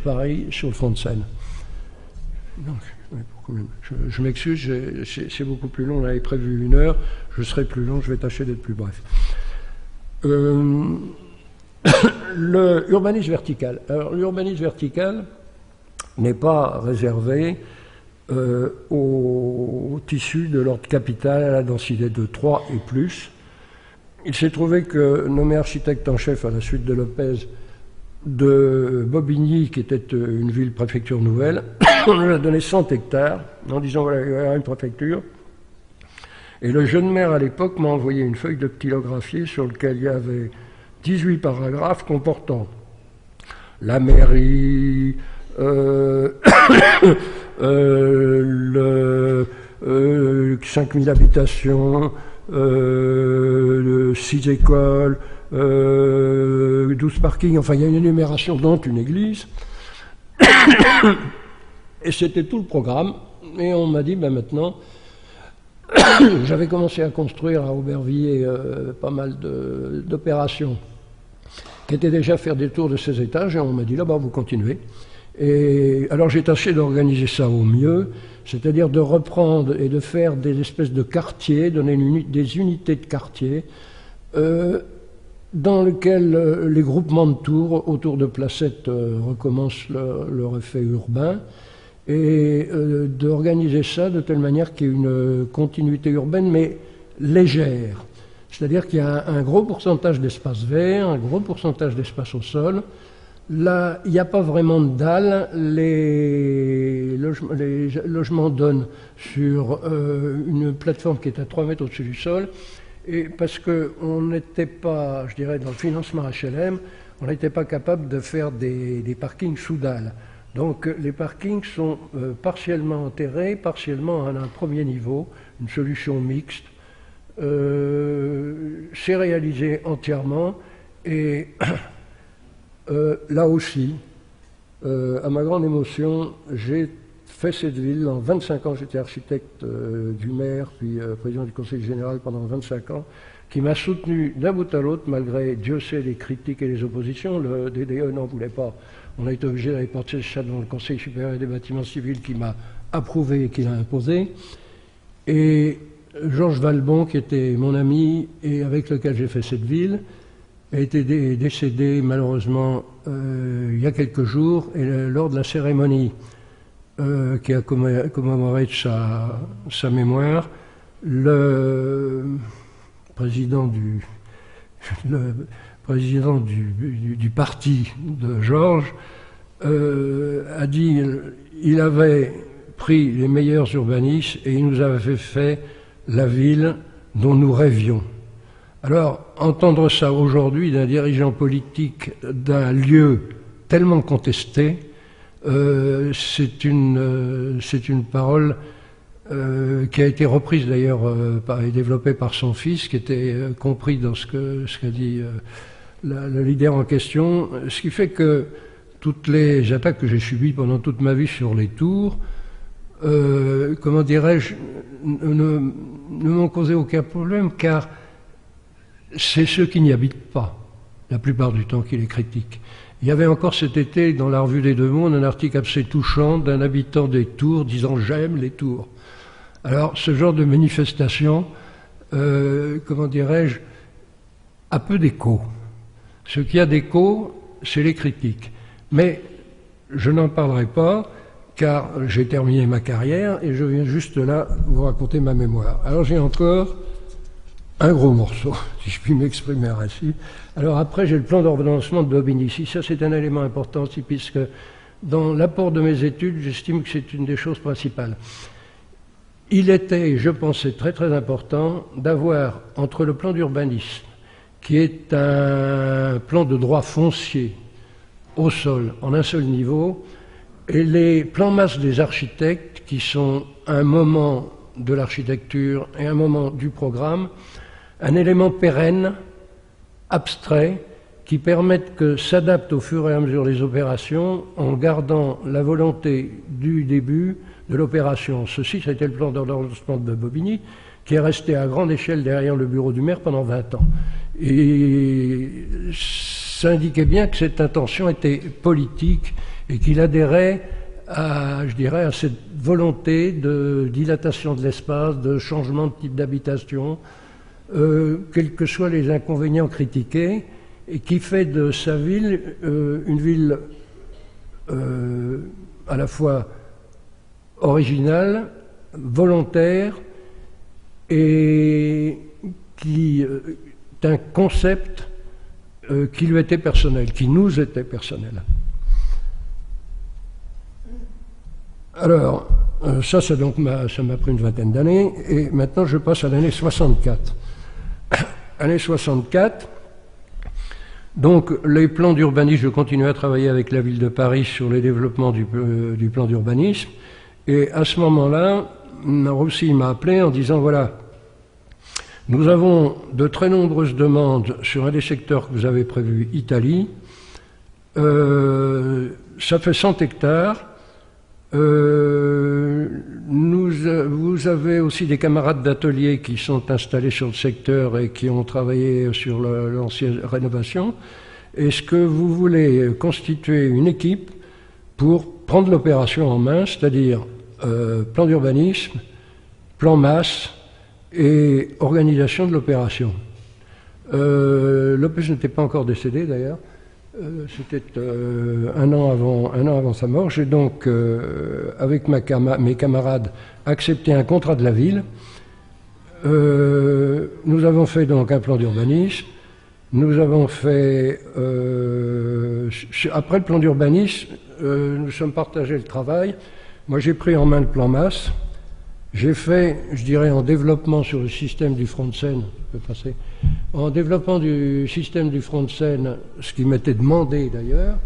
Paris, sur le front de Seine. Je m'excuse, c'est beaucoup plus long, on avait prévu 1 heure, je serai plus long, je vais tâcher d'être plus bref. L'urbanisme vertical. Alors l'urbanisme vertical n'est pas réservé au tissu de l'ordre capital à la densité de 3 et plus. Il s'est trouvé que, nommé architecte en chef à la suite de Lopez, de Bobigny, qui était une ville-préfecture nouvelle, on lui a donné 100 hectares, en disant voilà, il y aura une préfecture. Et le jeune maire à l'époque m'a envoyé une feuille de ptilographiée sur laquelle il y avait 18 paragraphes comportant la mairie, 5000 habitations, 6 écoles, 12 parkings, enfin il y a une énumération dont une église. Et c'était tout le programme. Et on m'a dit, ben maintenant, j'avais commencé à construire à Aubervilliers pas mal d'opérations qui étaient déjà faire des tours de 16 étages, et on m'a dit, là-bas, vous continuez. Et alors j'ai tâché d'organiser ça au mieux, c'est-à-dire de reprendre et de faire des espèces de quartiers, donner des unités de quartiers, dans lesquels les groupements de tours autour de placettes recommencent leur effet urbain, et d'organiser ça de telle manière qu'il y ait une continuité urbaine, mais légère. C'est-à-dire qu'il y a un gros pourcentage d'espace vert, un gros pourcentage d'espace au sol. Là, il n'y a pas vraiment de dalles. Les logements donnent sur une plateforme qui est à 3 mètres au-dessus du sol. Et parce qu'on n'était pas, je dirais, dans le financement HLM, on n'était pas capable de faire des parkings sous dalles. Donc les parkings sont partiellement enterrés, partiellement à un premier niveau, une solution mixte. C'est réalisé entièrement et là aussi, à ma grande émotion, j'ai fait cette ville en 25 ans. J'étais architecte du maire, puis président du conseil général pendant 25 ans. qui m'a soutenu d'un bout à l'autre, malgré Dieu sait les critiques et les oppositions. Le DDE n'en voulait pas. On a été obligé d'aller porter ça devant le Conseil supérieur des bâtiments civils qui m'a approuvé et qui l'a imposé. Et Georges Valbon, qui était mon ami et avec lequel j'ai fait cette ville, a été décédé malheureusement il y a quelques jours, et lors de la cérémonie qui a commémoré sa mémoire, le président du parti de Georges a dit il avait pris les meilleurs urbanistes et il nous avait fait la ville dont nous rêvions. Alors, entendre ça aujourd'hui d'un dirigeant politique d'un lieu tellement contesté, c'est une parole qui a été reprise d'ailleurs et développée par son fils, qui était compris dans ce qu'a dit le leader en question, ce qui fait que toutes les attaques que j'ai subies pendant toute ma vie sur les tours, comment dirais-je, ne m'ont causé aucun problème, car c'est ceux qui n'y habitent pas, la plupart du temps, qui les critiquent. Il y avait encore cet été, dans la revue des Deux Mondes, un article assez touchant d'un habitant des Tours disant « J'aime les Tours ». Alors, ce genre de manifestation, comment dirais-je, a peu d'écho. Ce qui a d'écho, c'est les critiques. Mais je n'en parlerai pas, car j'ai terminé ma carrière et je viens juste là vous raconter ma mémoire. Alors j'ai encore un gros morceau, si je puis m'exprimer ainsi. Alors après, j'ai le plan d'ordonnancement de Bobigny. Ça, c'est un élément important aussi, puisque dans l'apport de mes études, j'estime que c'est une des choses principales. Il était, je pensais, très très important d'avoir entre le plan d'urbanisme, qui est un plan de droit foncier au sol, en un seul niveau, et les plans masse des architectes, qui sont un moment de l'architecture et un moment du programme, un élément pérenne, abstrait, qui permette que s'adaptent au fur et à mesure les opérations en gardant la volonté du début de l'opération. Ceci, c'était le plan d'ordonnancement de Bobigny, qui est resté à grande échelle derrière le bureau du maire pendant 20 ans. Et ça indiquait bien que cette intention était politique et qu'il adhérait à, je dirais, à cette volonté de dilatation de l'espace, de changement de type d'habitation, quels que soient les inconvénients critiqués, et qui fait de sa ville une ville à la fois originale, volontaire, et qui est un concept qui lui était personnel, qui nous était personnel. Alors, ça m'a pris une vingtaine d'années, et maintenant je passe à l'année 64. Année 64, donc les plans d'urbanisme, je continue à travailler avec la ville de Paris sur les développements du plan d'urbanisme, et à ce moment-là, Roussy m'a appelé en disant, voilà, nous avons de très nombreuses demandes sur un des secteurs que vous avez prévu, Italie, ça fait 100 hectares, vous avez aussi des camarades d'atelier qui sont installés sur le secteur et qui ont travaillé sur l'ancienne rénovation. Est-ce que vous voulez constituer une équipe pour prendre l'opération en main, c'est-à-dire plan d'urbanisme, plan masse et organisation de l'opération? Lopez n'était pas encore décédé d'ailleurs. C'était un an avant sa mort. J'ai donc, avec mes camarades, accepté un contrat de la ville. Nous avons fait donc un plan d'urbanisme. Nous avons fait, après le plan d'urbanisme, nous sommes partagés le travail. Moi, j'ai pris en main le plan masse. J'ai fait, je dirais, en développement sur le système du front de Seine, en développement du système du front de Seine, ce qui m'était demandé d'ailleurs,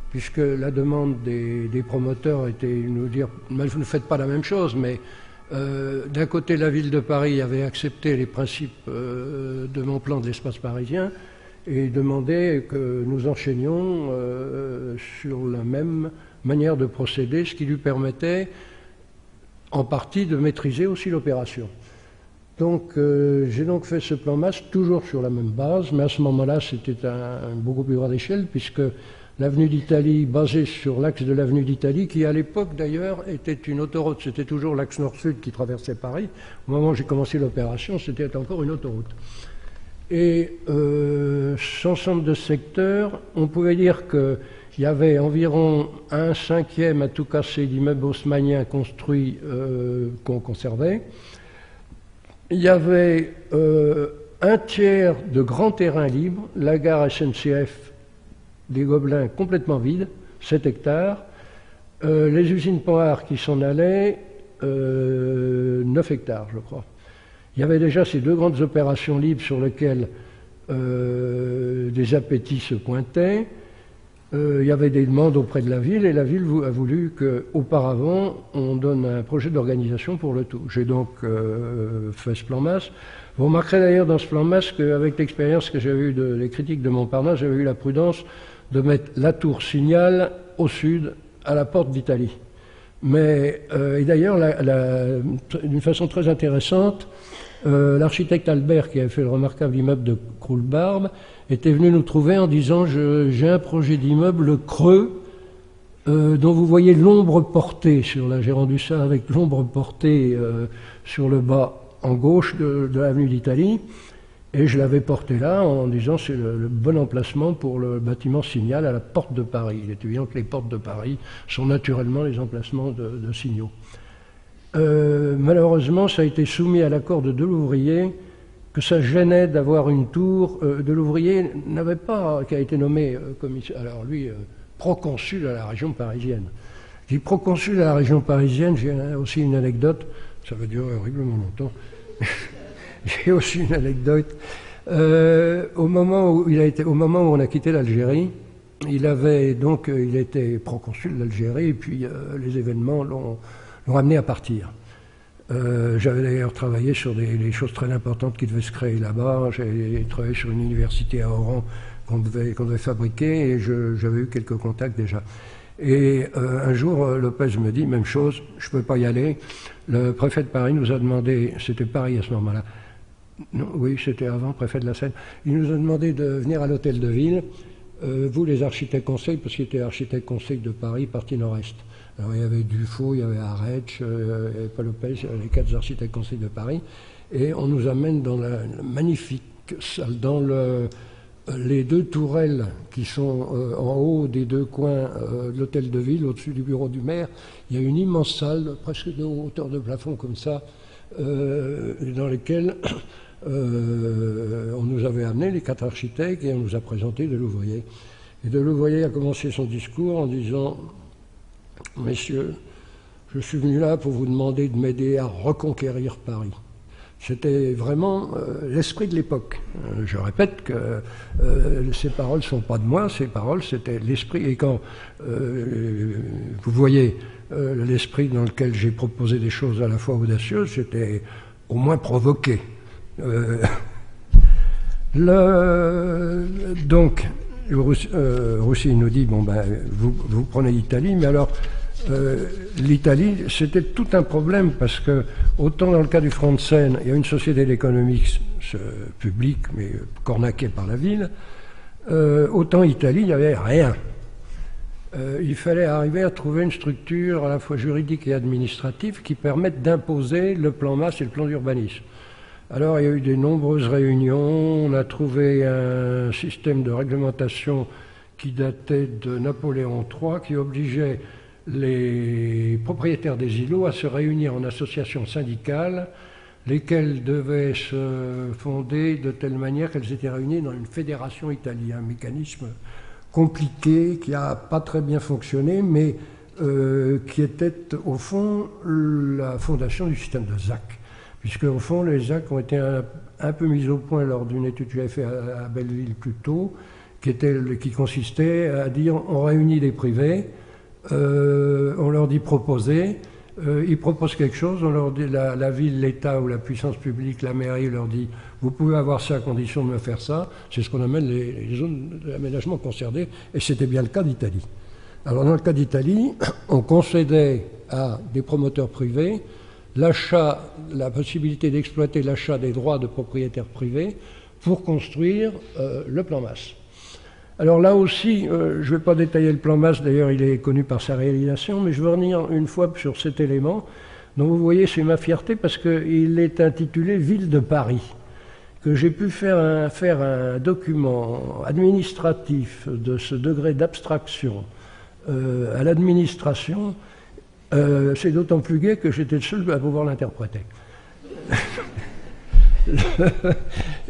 puisque la demande des promoteurs était de nous dire, vous ne faites pas la même chose, mais d'un côté, la ville de Paris avait accepté les principes de mon plan de l'espace parisien et demandait que nous enchaînions sur la même manière de procéder, ce qui lui permettait en partie de maîtriser aussi l'opération. Donc j'ai donc fait ce plan masse toujours sur la même base, mais à ce moment-là c'était un beaucoup plus grande échelle puisque l'avenue d'Italie, basée sur l'axe de l'avenue d'Italie, qui à l'époque d'ailleurs était une autoroute, c'était toujours l'axe nord-sud qui traversait Paris. Au moment où j'ai commencé l'opération, c'était encore une autoroute. Et son centre de secteur, on pouvait dire qu'il y avait environ 1/5 à tout casser d'immeubles haussmanniens construits qu'on conservait. Il y avait 1/3 de grands terrains libres, la gare SNCF des Gobelins complètement vide, 7 hectares, les usines Panhard qui s'en allaient, 9 hectares je crois. Il y avait déjà ces deux grandes opérations libres sur lesquelles des appétits se pointaient. Il y avait des demandes auprès de la ville et la ville a voulu qu'auparavant on donne un projet d'organisation pour le tout. J'ai donc fait ce plan masse. Vous remarquerez d'ailleurs dans ce plan masse qu'avec l'expérience que j'avais eue des critiques de Montparnasse, j'avais eu la prudence de mettre la tour Signal au sud, à la porte d'Italie. Mais, et d'ailleurs, d'une façon très intéressante, l'architecte Albert, qui avait fait le remarquable immeuble de Croulebarbe, était venu nous trouver en disant « J'ai un projet d'immeuble creux dont vous voyez l'ombre portée sur la Gérant-Dussart avec l'ombre portée sur le bas en gauche de l'avenue d'Italie. » Et je l'avais porté là en disant c'est le bon emplacement pour le bâtiment Signal à la porte de Paris. Il est évident que les portes de Paris sont naturellement les emplacements de signaux. Malheureusement, ça a été soumis à l'accord de Delouvrier que ça gênait d'avoir une tour. Delouvrier n'avait pas, qui a été nommé commissaire, alors lui, proconsul à la région parisienne. Je dis proconsul à la région parisienne, j'ai aussi une anecdote, ça va durer horriblement longtemps. J'ai aussi une anecdote. Au moment où on a quitté l'Algérie, il était proconsul d'Algérie et puis les événements l'ont amené à partir. J'avais d'ailleurs travaillé sur des choses très importantes qui devaient se créer là-bas. J'ai travaillé sur une université à Oran qu'on devait fabriquer et j'avais eu quelques contacts déjà. Et un jour, Lopez me dit, même chose, je ne peux pas y aller. Le préfet de Paris nous a demandé, c'était Paris à ce moment-là, non, oui, c'était avant, préfet de la Seine, il nous a demandé de venir à l'hôtel de ville, vous les architectes conseils, parce qu'il était architecte conseil de Paris, partie nord-est. Alors il y avait Dufaux, il y avait Aretsch, il y avait Paul Lopez, les 4 architectes conseils de Paris, et on nous amène dans la magnifique salle, dans les 2 tourelles qui sont en haut des 2 coins de l'hôtel de ville, au-dessus du bureau du maire. Il y a une immense salle, presque de hauteur de plafond comme ça, dans lesquelles on nous avait amené les 4 architectes et on nous a présenté Delouvrier. Et Delouvrier a commencé son discours en disant « Messieurs, je suis venu là pour vous demander de m'aider à reconquérir Paris. » C'était vraiment l'esprit de l'époque. Je répète que ces paroles ne sont pas de moi, ces paroles c'était l'esprit. Et quand vous voyez l'esprit dans lequel j'ai proposé des choses à la fois audacieuses, c'était au moins provoqué. Donc, Roussy nous dit, bon ben, vous prenez l'Italie, mais alors, l'Italie, c'était tout un problème parce que, autant dans le cas du front de Seine, il y a une société d'économie publique, mais cornaquée par la ville, autant Italie, il n'y avait rien. Il fallait arriver à trouver une structure à la fois juridique et administrative qui permette d'imposer le plan masse et le plan d'urbanisme. Alors il y a eu de nombreuses réunions, on a trouvé un système de réglementation qui datait de Napoléon III, qui obligeait les propriétaires des îlots à se réunir en associations syndicales, lesquelles devaient se fonder de telle manière qu'elles étaient réunies dans une fédération italienne, un mécanisme compliqué qui n'a pas très bien fonctionné, mais qui était au fond la fondation du système de ZAC. Puisque au fond les ZAC ont été un peu mis au point lors d'une étude que j'avais faite à Belleville plus tôt, qui consistait à dire on réunit les privés, on leur dit proposer, ils proposent quelque chose, on leur dit, la ville, l'État ou la puissance publique, la mairie leur dit vous pouvez avoir ça à condition de me faire ça, c'est ce qu'on appelle les zones d'aménagement concernées, et c'était bien le cas d'Italie. Alors dans le cas d'Italie, on concédait à des promoteurs privés la possibilité d'exploiter l'achat des droits de propriétaires privés pour construire le plan Masse. Alors là aussi, je ne vais pas détailler le plan Masse, d'ailleurs il est connu par sa réalisation, mais je veux revenir une fois sur cet élément. Donc vous voyez, c'est ma fierté parce qu'il est intitulé Ville de Paris, que j'ai pu faire un document administratif de ce degré d'abstraction à l'administration. C'est d'autant plus gai que j'étais le seul à pouvoir l'interpréter.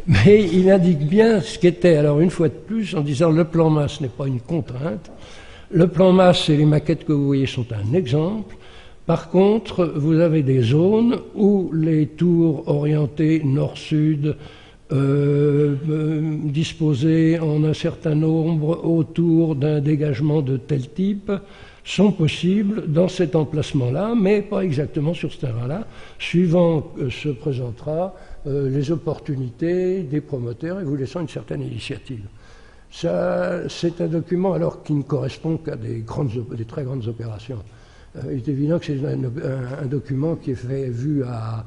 Mais il indique bien ce qu'était, alors une fois de plus, en disant le plan Masse n'est pas une contrainte. Le plan Masse et les maquettes que vous voyez sont un exemple. Par contre, vous avez des zones où les tours orientées nord-sud, disposées en un certain nombre autour d'un dégagement de tel type, sont possibles dans cet emplacement-là, mais pas exactement sur ce terrain-là, suivant se présentera les opportunités des promoteurs et vous laissant une certaine initiative. Ça, c'est un document alors qui ne correspond qu'à des très grandes opérations. Il est évident que c'est un document qui est vu à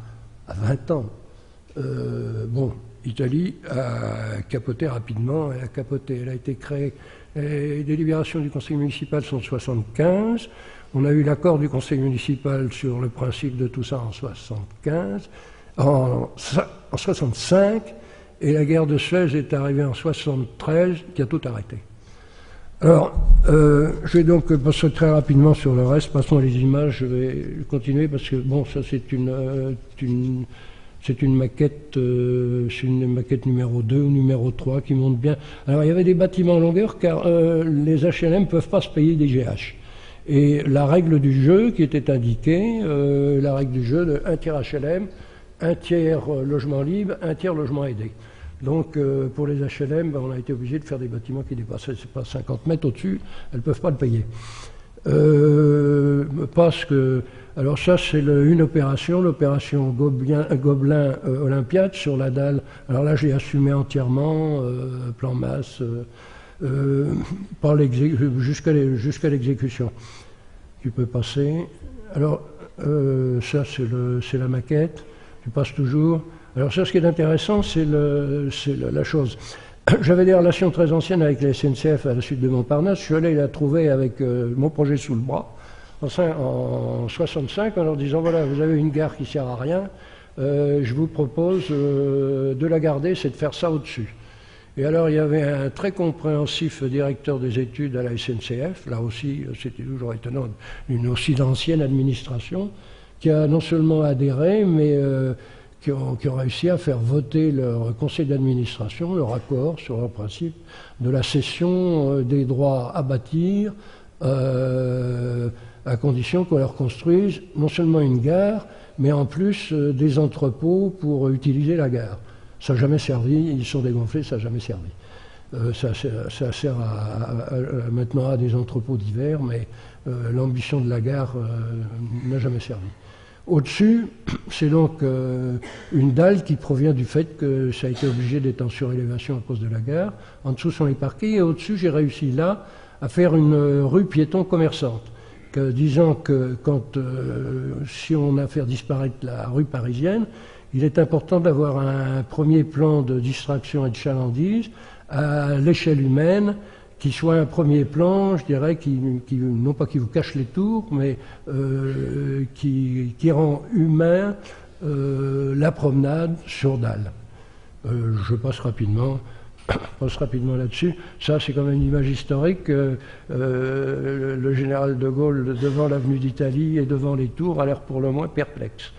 20 ans. Bon, Italie a capoté rapidement, elle a capoté, elle a été créée. Les délibérations du conseil municipal sont de 75. On a eu l'accord du conseil municipal sur le principe de tout ça en 75. En 65, et la guerre de Suez est arrivée en 73, qui a tout arrêté. Alors, je vais donc passer très rapidement sur le reste. Passons à les images, je vais continuer parce que, bon, ça c'est une maquette numéro 2 ou numéro 3 qui montre bien. Alors, il y avait des bâtiments en longueur car les HLM ne peuvent pas se payer des GH. Et la règle du jeu qui était indiquée, la règle du jeu de 1 tiers HLM, 1 tiers logement libre, 1 tiers logement aidé. Donc pour les HLM, on a été obligé de faire des bâtiments qui dépassaient pas 50 mètres au-dessus, elles ne peuvent pas le payer. Parce que, alors ça c'est une opération, l'opération Gobelin-Olympiade sur la dalle. Alors là j'ai assumé entièrement, plan Masse, jusqu'à l'exécution. Tu peux passer. Alors ça c'est la maquette. Tu passes toujours. Alors ça, ce qui est intéressant, c'est la chose. J'avais des relations très anciennes avec la SNCF à la suite de Montparnasse. Je suis allé la trouver avec mon projet sous le bras en 65 en leur disant voilà, vous avez une gare qui ne sert à rien, je vous propose de la garder, c'est de faire ça au-dessus. Et alors il y avait un très compréhensif directeur des études à la SNCF, là aussi c'était toujours étonnant, une aussi ancienne administration, qui a non seulement adhéré, mais qui ont réussi à faire voter leur conseil d'administration, leur accord sur le principe de la cession des droits à bâtir, à condition qu'on leur construise non seulement une gare, mais en plus des entrepôts pour utiliser la gare. Ça n'a jamais servi, ils sont dégonflés, ça n'a jamais servi. Ça sert maintenant à des entrepôts divers, mais l'ambition de la gare n'a jamais servi. Au-dessus, c'est donc une dalle qui provient du fait que ça a été obligé d'être en surélévation à cause de la gare. En dessous sont les parkings et au-dessus, j'ai réussi là à faire une rue piéton commerçante. Disant que si on a fait disparaître la rue parisienne, il est important d'avoir un premier plan de distraction et de chalandise à l'échelle humaine, qui soit un premier plan, je dirais, non pas qui vous cache les tours, mais qui rend humain la promenade sur dalle. Je passe rapidement là-dessus. Ça, c'est quand même une image historique. Le général de Gaulle, devant l'avenue d'Italie et devant les tours, a l'air pour le moins perplexe.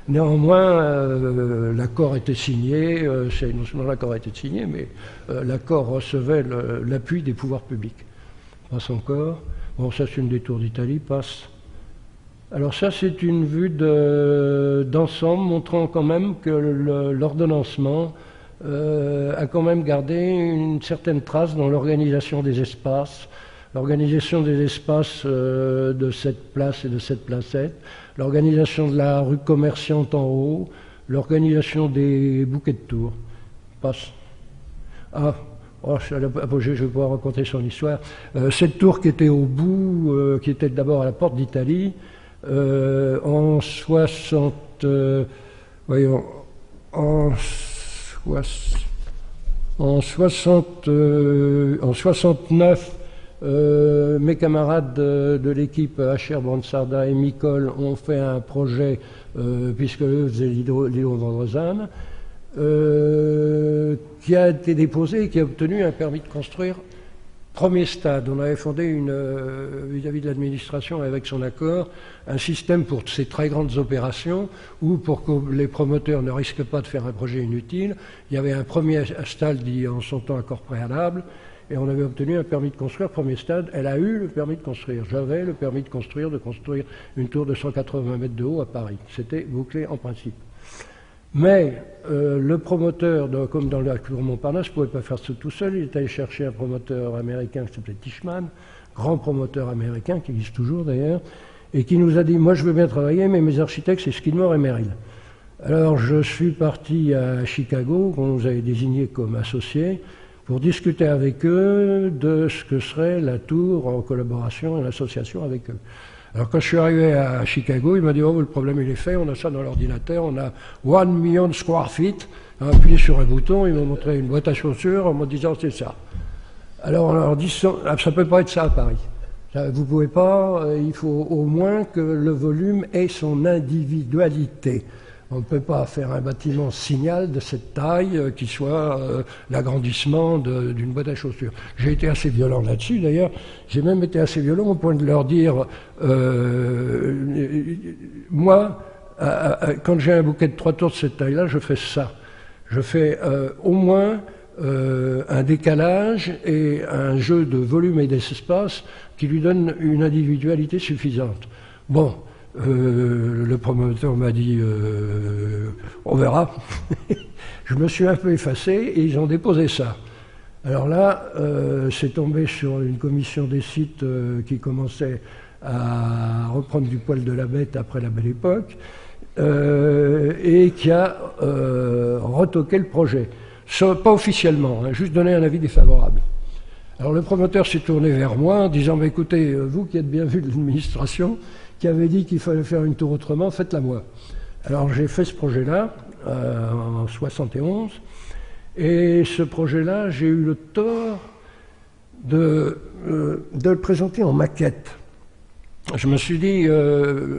Néanmoins, l'accord était signé, non seulement l'accord était signé, mais l'accord recevait l'appui des pouvoirs publics. Passe encore. Bon, ça c'est une des tours d'Italie, passe. Alors ça c'est une vue d'ensemble montrant quand même que l'ordonnancement a quand même gardé une certaine trace dans l'organisation des espaces, l'organisation des espaces de cette place et de cette placette, l'organisation de la rue commerçante en haut, l'organisation des bouquets de tours. Passe. C'est l'apogée, je vais pouvoir raconter son histoire. Cette tour qui était au bout, qui était d'abord à la porte d'Italie, En 60, voyons, en 69, mes camarades de l'équipe HR Brandsarda et Micol ont fait un projet, puisque eux faisaient l'hydro-Vendrezane, qui a été déposé et qui a obtenu un permis de construire. Premier stade, on avait fondé vis-à-vis de l'administration avec son accord un système pour ces très grandes opérations où, pour que les promoteurs ne risquent pas de faire un projet inutile, il y avait un premier stade dit en son temps accord préalable et on avait obtenu un permis de construire. Premier stade, elle a eu le permis de construire. J'avais le permis de construire une tour de 180 mètres de haut à Paris. C'était bouclé en principe. Mais le promoteur, comme dans la tour Montparnasse, ne pouvait pas faire ça tout seul. Il est allé chercher un promoteur américain qui s'appelait Tishman, grand promoteur américain, qui existe toujours d'ailleurs, et qui nous a dit « Moi, je veux bien travailler, mais mes architectes, c'est Skidmore et Merrill. » Alors, je suis parti à Chicago, qu'on nous avait désigné comme associés, pour discuter avec eux de ce que serait la tour en collaboration et en association avec eux. Alors quand je suis arrivé à Chicago, il m'a dit « Oh, le problème il est fait, on a ça dans l'ordinateur, on a 1 million de square feet. » On a appuyé sur un bouton, ils m'ont montré une boîte à chaussures en me disant « C'est ça. » Alors on leur dit « Ça ne peut pas être ça à Paris. Vous ne pouvez pas, il faut au moins que le volume ait son individualité. On ne peut pas faire un bâtiment signal de cette taille qui soit l'agrandissement d'une boîte à chaussures. » J'ai été assez violent là-dessus, d'ailleurs. J'ai même été assez violent au point de leur dire moi, quand j'ai un bouquet de 3 tours de cette taille-là, je fais ça. Je fais au moins un décalage et un jeu de volume et d'espace qui lui donne une individualité suffisante. Bon. Le promoteur m'a dit on verra. Je me suis un peu effacé et ils ont déposé ça. Alors là, c'est tombé sur une commission des sites qui commençait à reprendre du poil de la bête après la belle époque et qui a retoqué le projet. Pas officiellement, hein, juste donné un avis défavorable. Alors le promoteur s'est tourné vers moi en disant bah, écoutez, vous qui êtes bien vu de l'administration, qui avait dit qu'il fallait faire une tour autrement, faites-la moi. Alors j'ai fait ce projet-là en 71, et ce projet-là, j'ai eu le tort de le présenter en maquette. Je me suis dit,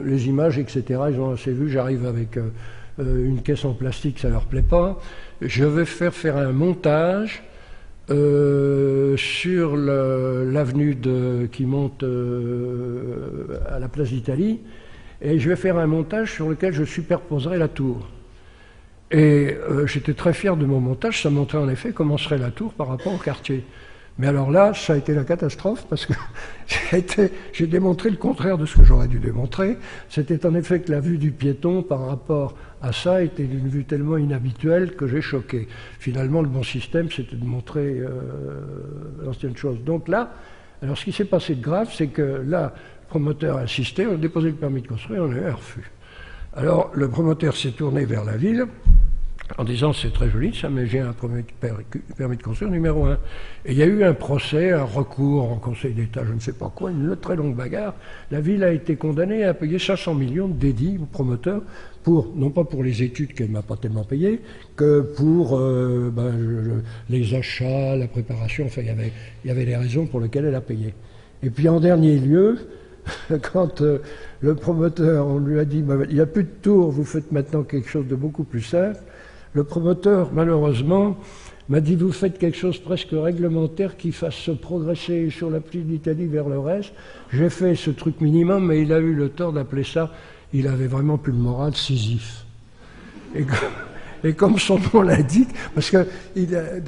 les images, etc., ils ont assez vu, j'arrive avec une caisse en plastique, ça leur plaît pas. Je vais faire un montage sur l'avenue qui monte à la place d'Italie, et je vais faire un montage sur lequel je superposerai la tour. Et j'étais très fier de mon montage, ça montrait en effet comment serait la tour par rapport au quartier. Mais alors là, ça a été la catastrophe parce que j'ai démontré le contraire de ce que j'aurais dû démontrer. C'était en effet que la vue du piéton par rapport à ça était une vue tellement inhabituelle que j'ai choqué. Finalement, le bon système, c'était de montrer l'ancienne chose. Donc là, alors ce qui s'est passé de grave, c'est que là, le promoteur a insisté, on a déposé le permis de construire, on a eu un refus. Alors le promoteur s'est tourné vers la ville, en disant c'est très joli ça, mais j'ai un permis de construire numéro 1. Et il y a eu un procès, un recours en Conseil d'État, je ne sais pas quoi, une très longue bagarre. La ville a été condamnée à payer 500 millions de dédits au promoteur, non pas pour les études qu'elle ne m'a pas tellement payées, que pour les achats, la préparation, enfin il y avait les raisons pour lesquelles elle a payé. Et puis en dernier lieu, quand le promoteur, on lui a dit il n'y a plus de tour, vous faites maintenant quelque chose de beaucoup plus simple, le promoteur, malheureusement, m'a dit vous faites quelque chose presque réglementaire qui fasse progresser sur la pluie d'Italie vers le reste. J'ai fait ce truc minimum, mais il a eu le tort d'appeler ça, il avait vraiment plus le moral, Sisyphe. Et comme son nom l'indique, parce que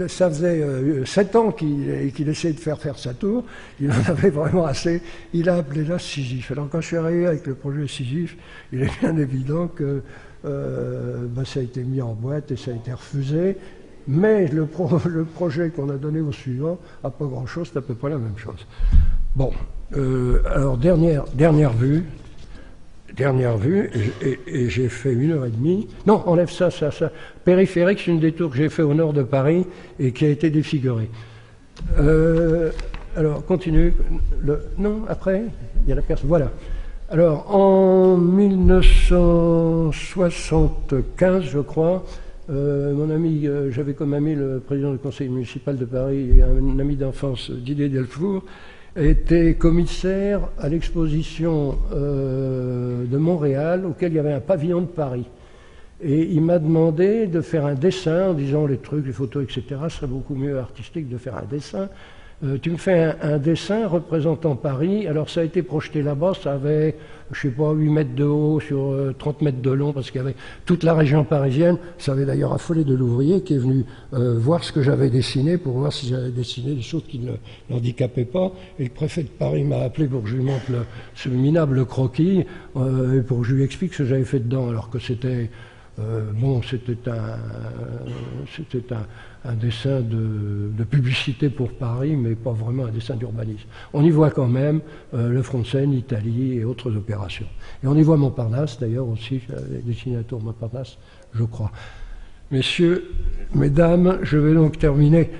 ça faisait 7 ans qu'il essayait de faire sa tour, il en avait vraiment assez, il a appelé là Sisyphe. Alors quand je suis arrivé avec le projet Sisyphe, il est bien évident que ça a été mis en boîte et ça a été refusé, mais le projet qu'on a donné au suivant n'a pas grand-chose, c'est à peu près la même chose. Bon, alors dernière vue, et j'ai fait 1h30. Non, enlève ça. Périphérique, c'est une des tours que j'ai fait au nord de Paris et qui a été défigurée. Alors, continue. Non, après, il y a la personne. Voilà. Alors, en 1975, je crois, mon ami, j'avais comme ami le président du conseil municipal de Paris et un ami d'enfance, Didier Delfour, était commissaire à l'exposition de Montréal, auquel il y avait un pavillon de Paris. Et il m'a demandé de faire un dessin en disant les trucs, les photos, etc. Ce serait beaucoup mieux artistique de faire un dessin. Tu me fais un dessin représentant Paris. Alors ça a été projeté là-bas, ça avait, je sais pas, 8 mètres de haut sur 30 mètres de long, parce qu'il y avait toute la région parisienne. Ça avait d'ailleurs affolé de l'ouvrier qui est venu voir ce que j'avais dessiné, pour voir si j'avais dessiné des choses qui ne l'handicapaient pas. Et le préfet de Paris m'a appelé pour que je lui montre ce minable croquis, et pour que je lui explique ce que j'avais fait dedans, alors que c'était... bon, c'était un dessin de publicité pour Paris, mais pas vraiment un dessin d'urbanisme. On y voit quand même le front de Seine, l'Italie et autres opérations. Et on y voit Montparnasse, d'ailleurs, aussi, j'avais dessiné la tour Montparnasse, je crois. Messieurs, mesdames, je vais donc terminer,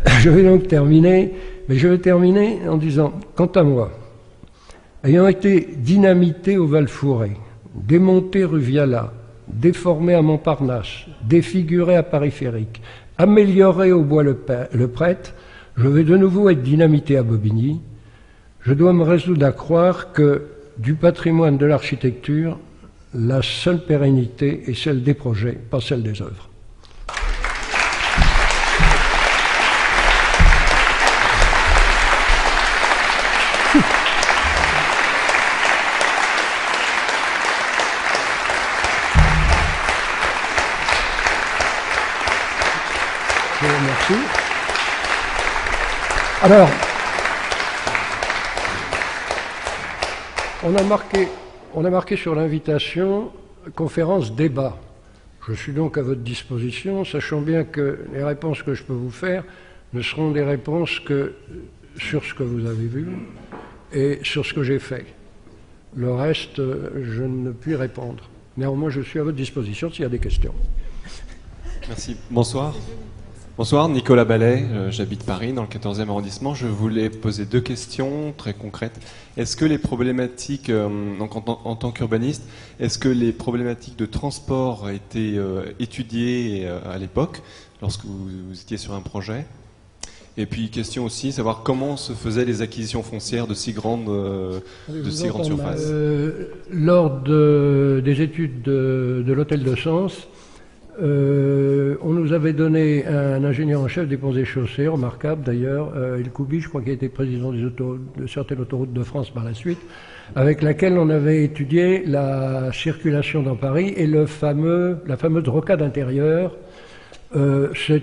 mais je vais terminer en disant, quant à moi, ayant été dynamité au Val-Fouré, démonté rue Viala, déformé à Montparnasse, défiguré à Périphérique, amélioré au Bois-le-Prêtre, je vais de nouveau être dynamité à Bobigny. Je dois me résoudre à croire que du patrimoine de l'architecture, la seule pérennité est celle des projets, pas celle des œuvres. Merci. Alors, on a marqué sur l'invitation conférence débat. Je suis donc à votre disposition, sachant bien que les réponses que je peux vous faire ne seront des réponses que sur ce que vous avez vu et sur ce que j'ai fait. Le reste, je ne puis répondre. Néanmoins, je suis à votre disposition s'il y a des questions. Merci. Bonsoir. Bonsoir, Nicolas Ballet, j'habite Paris, dans le 14e arrondissement. Je voulais poser 2 questions très concrètes. Est-ce que les problématiques, donc en tant qu'urbaniste, est-ce que les problématiques de transport étaient étudiées à l'époque, lorsque vous étiez sur un projet? Et puis, question aussi, savoir comment se faisaient les acquisitions foncières de si grandes surfaces. Lors des études de l'hôtel de Sens, on nous avait donné un ingénieur en chef des ponts et chaussées, remarquable d'ailleurs, El Koubi, je crois qu'il a été président de certaines autoroutes de France par la suite, avec laquelle on avait étudié la circulation dans Paris et la fameuse rocade intérieure. Ce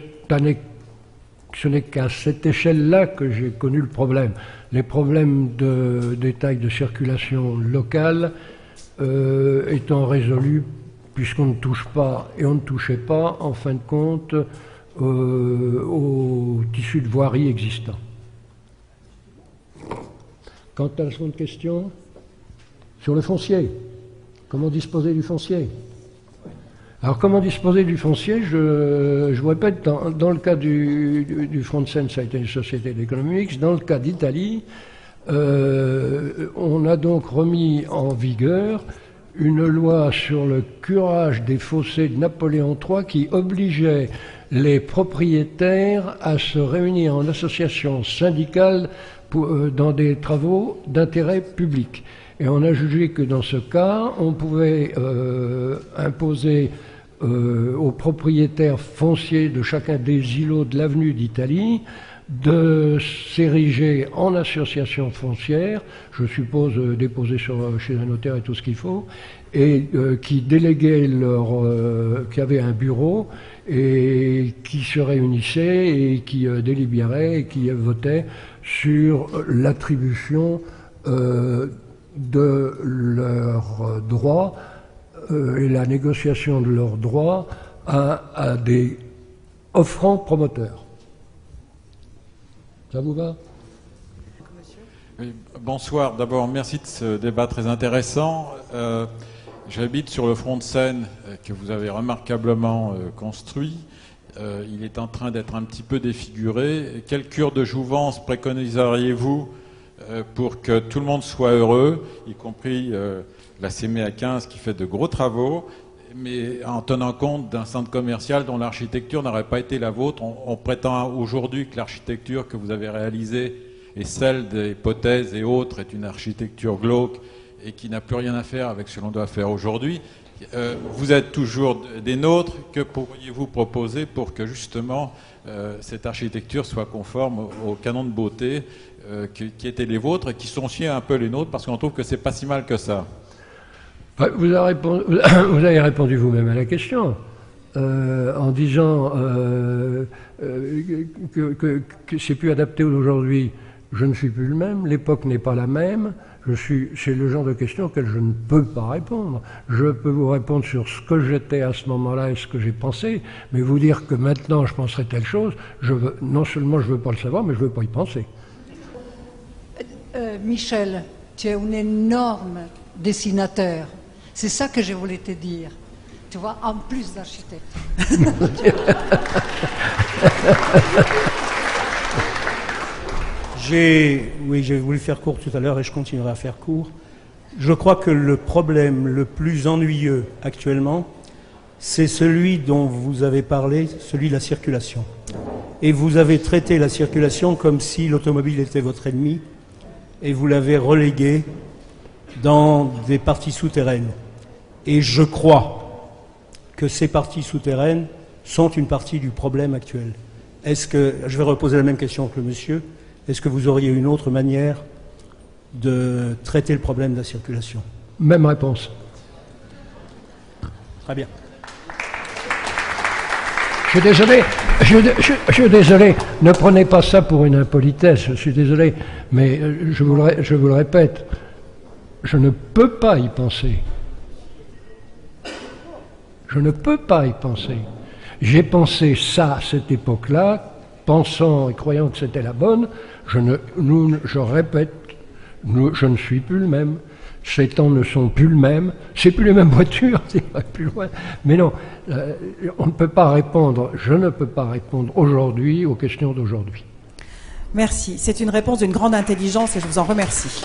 n'est qu'à cette échelle-là que j'ai connu le problème. Les problèmes de détail de circulation locale étant résolus, puisqu'on ne touche pas et on ne touchait pas, en fin de compte, au tissu de voirie existant. Quant à la seconde question, sur le foncier, comment disposer du foncier? Alors, comment disposer du foncier? Je vous répète, dans le cas du front de Seine, ça a été une société d'économie mixte. Dans le cas d'Italie, on a donc remis en vigueur une loi sur le curage des fossés de Napoléon III qui obligeait les propriétaires à se réunir en association syndicale dans des travaux d'intérêt public. Et on a jugé que dans ce cas, on pouvait imposer aux propriétaires fonciers de chacun des îlots de l'avenue d'Italie de s'ériger en association foncière, je suppose déposer chez un notaire et tout ce qu'il faut, et qui déléguaient qui avaient un bureau et qui se réunissaient et qui délibéraient et qui votaient sur l'attribution de leurs droits et la négociation de leurs droits à des offrants promoteurs. Ça vous va? Oui, bonsoir. D'abord, merci de ce débat très intéressant. J'habite sur le front de Seine que vous avez remarquablement construit. Il est en train d'être un petit peu défiguré. Quelle cure de jouvence préconiseriez-vous pour que tout le monde soit heureux, y compris la CMA 15 qui fait de gros travaux, mais en tenant compte d'un centre commercial dont l'architecture n'aurait pas été la vôtre. On prétend aujourd'hui que l'architecture que vous avez réalisée et celle des hypothèses et autres est une architecture glauque et qui n'a plus rien à faire avec ce que l'on doit faire aujourd'hui. Vous êtes toujours des nôtres. Que pourriez-vous proposer pour que justement cette architecture soit conforme aux canons de beauté qui étaient les vôtres et qui sont aussi un peu les nôtres, parce qu'on trouve que c'est pas si mal que ça? Vous avez répondu vous-même à la question en disant que c'est plus adapté aujourd'hui. Je ne suis plus le même, l'époque n'est pas la même. C'est le genre de question auquel je ne peux pas répondre. Je peux vous répondre sur ce que j'étais à ce moment-là et ce que j'ai pensé, mais vous dire que maintenant je penserais telle chose, non seulement je ne veux pas le savoir, mais je ne veux pas y penser. Michel, tu es un énorme dessinateur. C'est ça que je voulais te dire. Tu vois, en plus d'architecte. Oui, j'ai voulu faire court tout à l'heure et je continuerai à faire court. Je crois que le problème le plus ennuyeux actuellement, c'est celui dont vous avez parlé, celui de la circulation. Et vous avez traité la circulation comme si l'automobile était votre ennemi et vous l'avez relégué dans des parties souterraines. Et je crois que ces parties souterraines sont une partie du problème actuel. Je vais reposer la même question que le monsieur, est-ce que vous auriez une autre manière de traiter le problème de la circulation? Même réponse. Très bien. Je suis désolé, ne prenez pas ça pour une impolitesse, je suis désolé, mais je vous le répète, je ne peux pas y penser. Je ne peux pas y penser. J'ai pensé ça à cette époque-là, pensant et croyant que c'était la bonne. Je répète, je ne suis plus le même. Ces temps ne sont plus le même. C'est plus les mêmes voitures, c'est plus loin. Mais non, on ne peut pas répondre, je ne peux pas répondre aujourd'hui aux questions d'aujourd'hui. Merci. C'est une réponse d'une grande intelligence et je vous en remercie.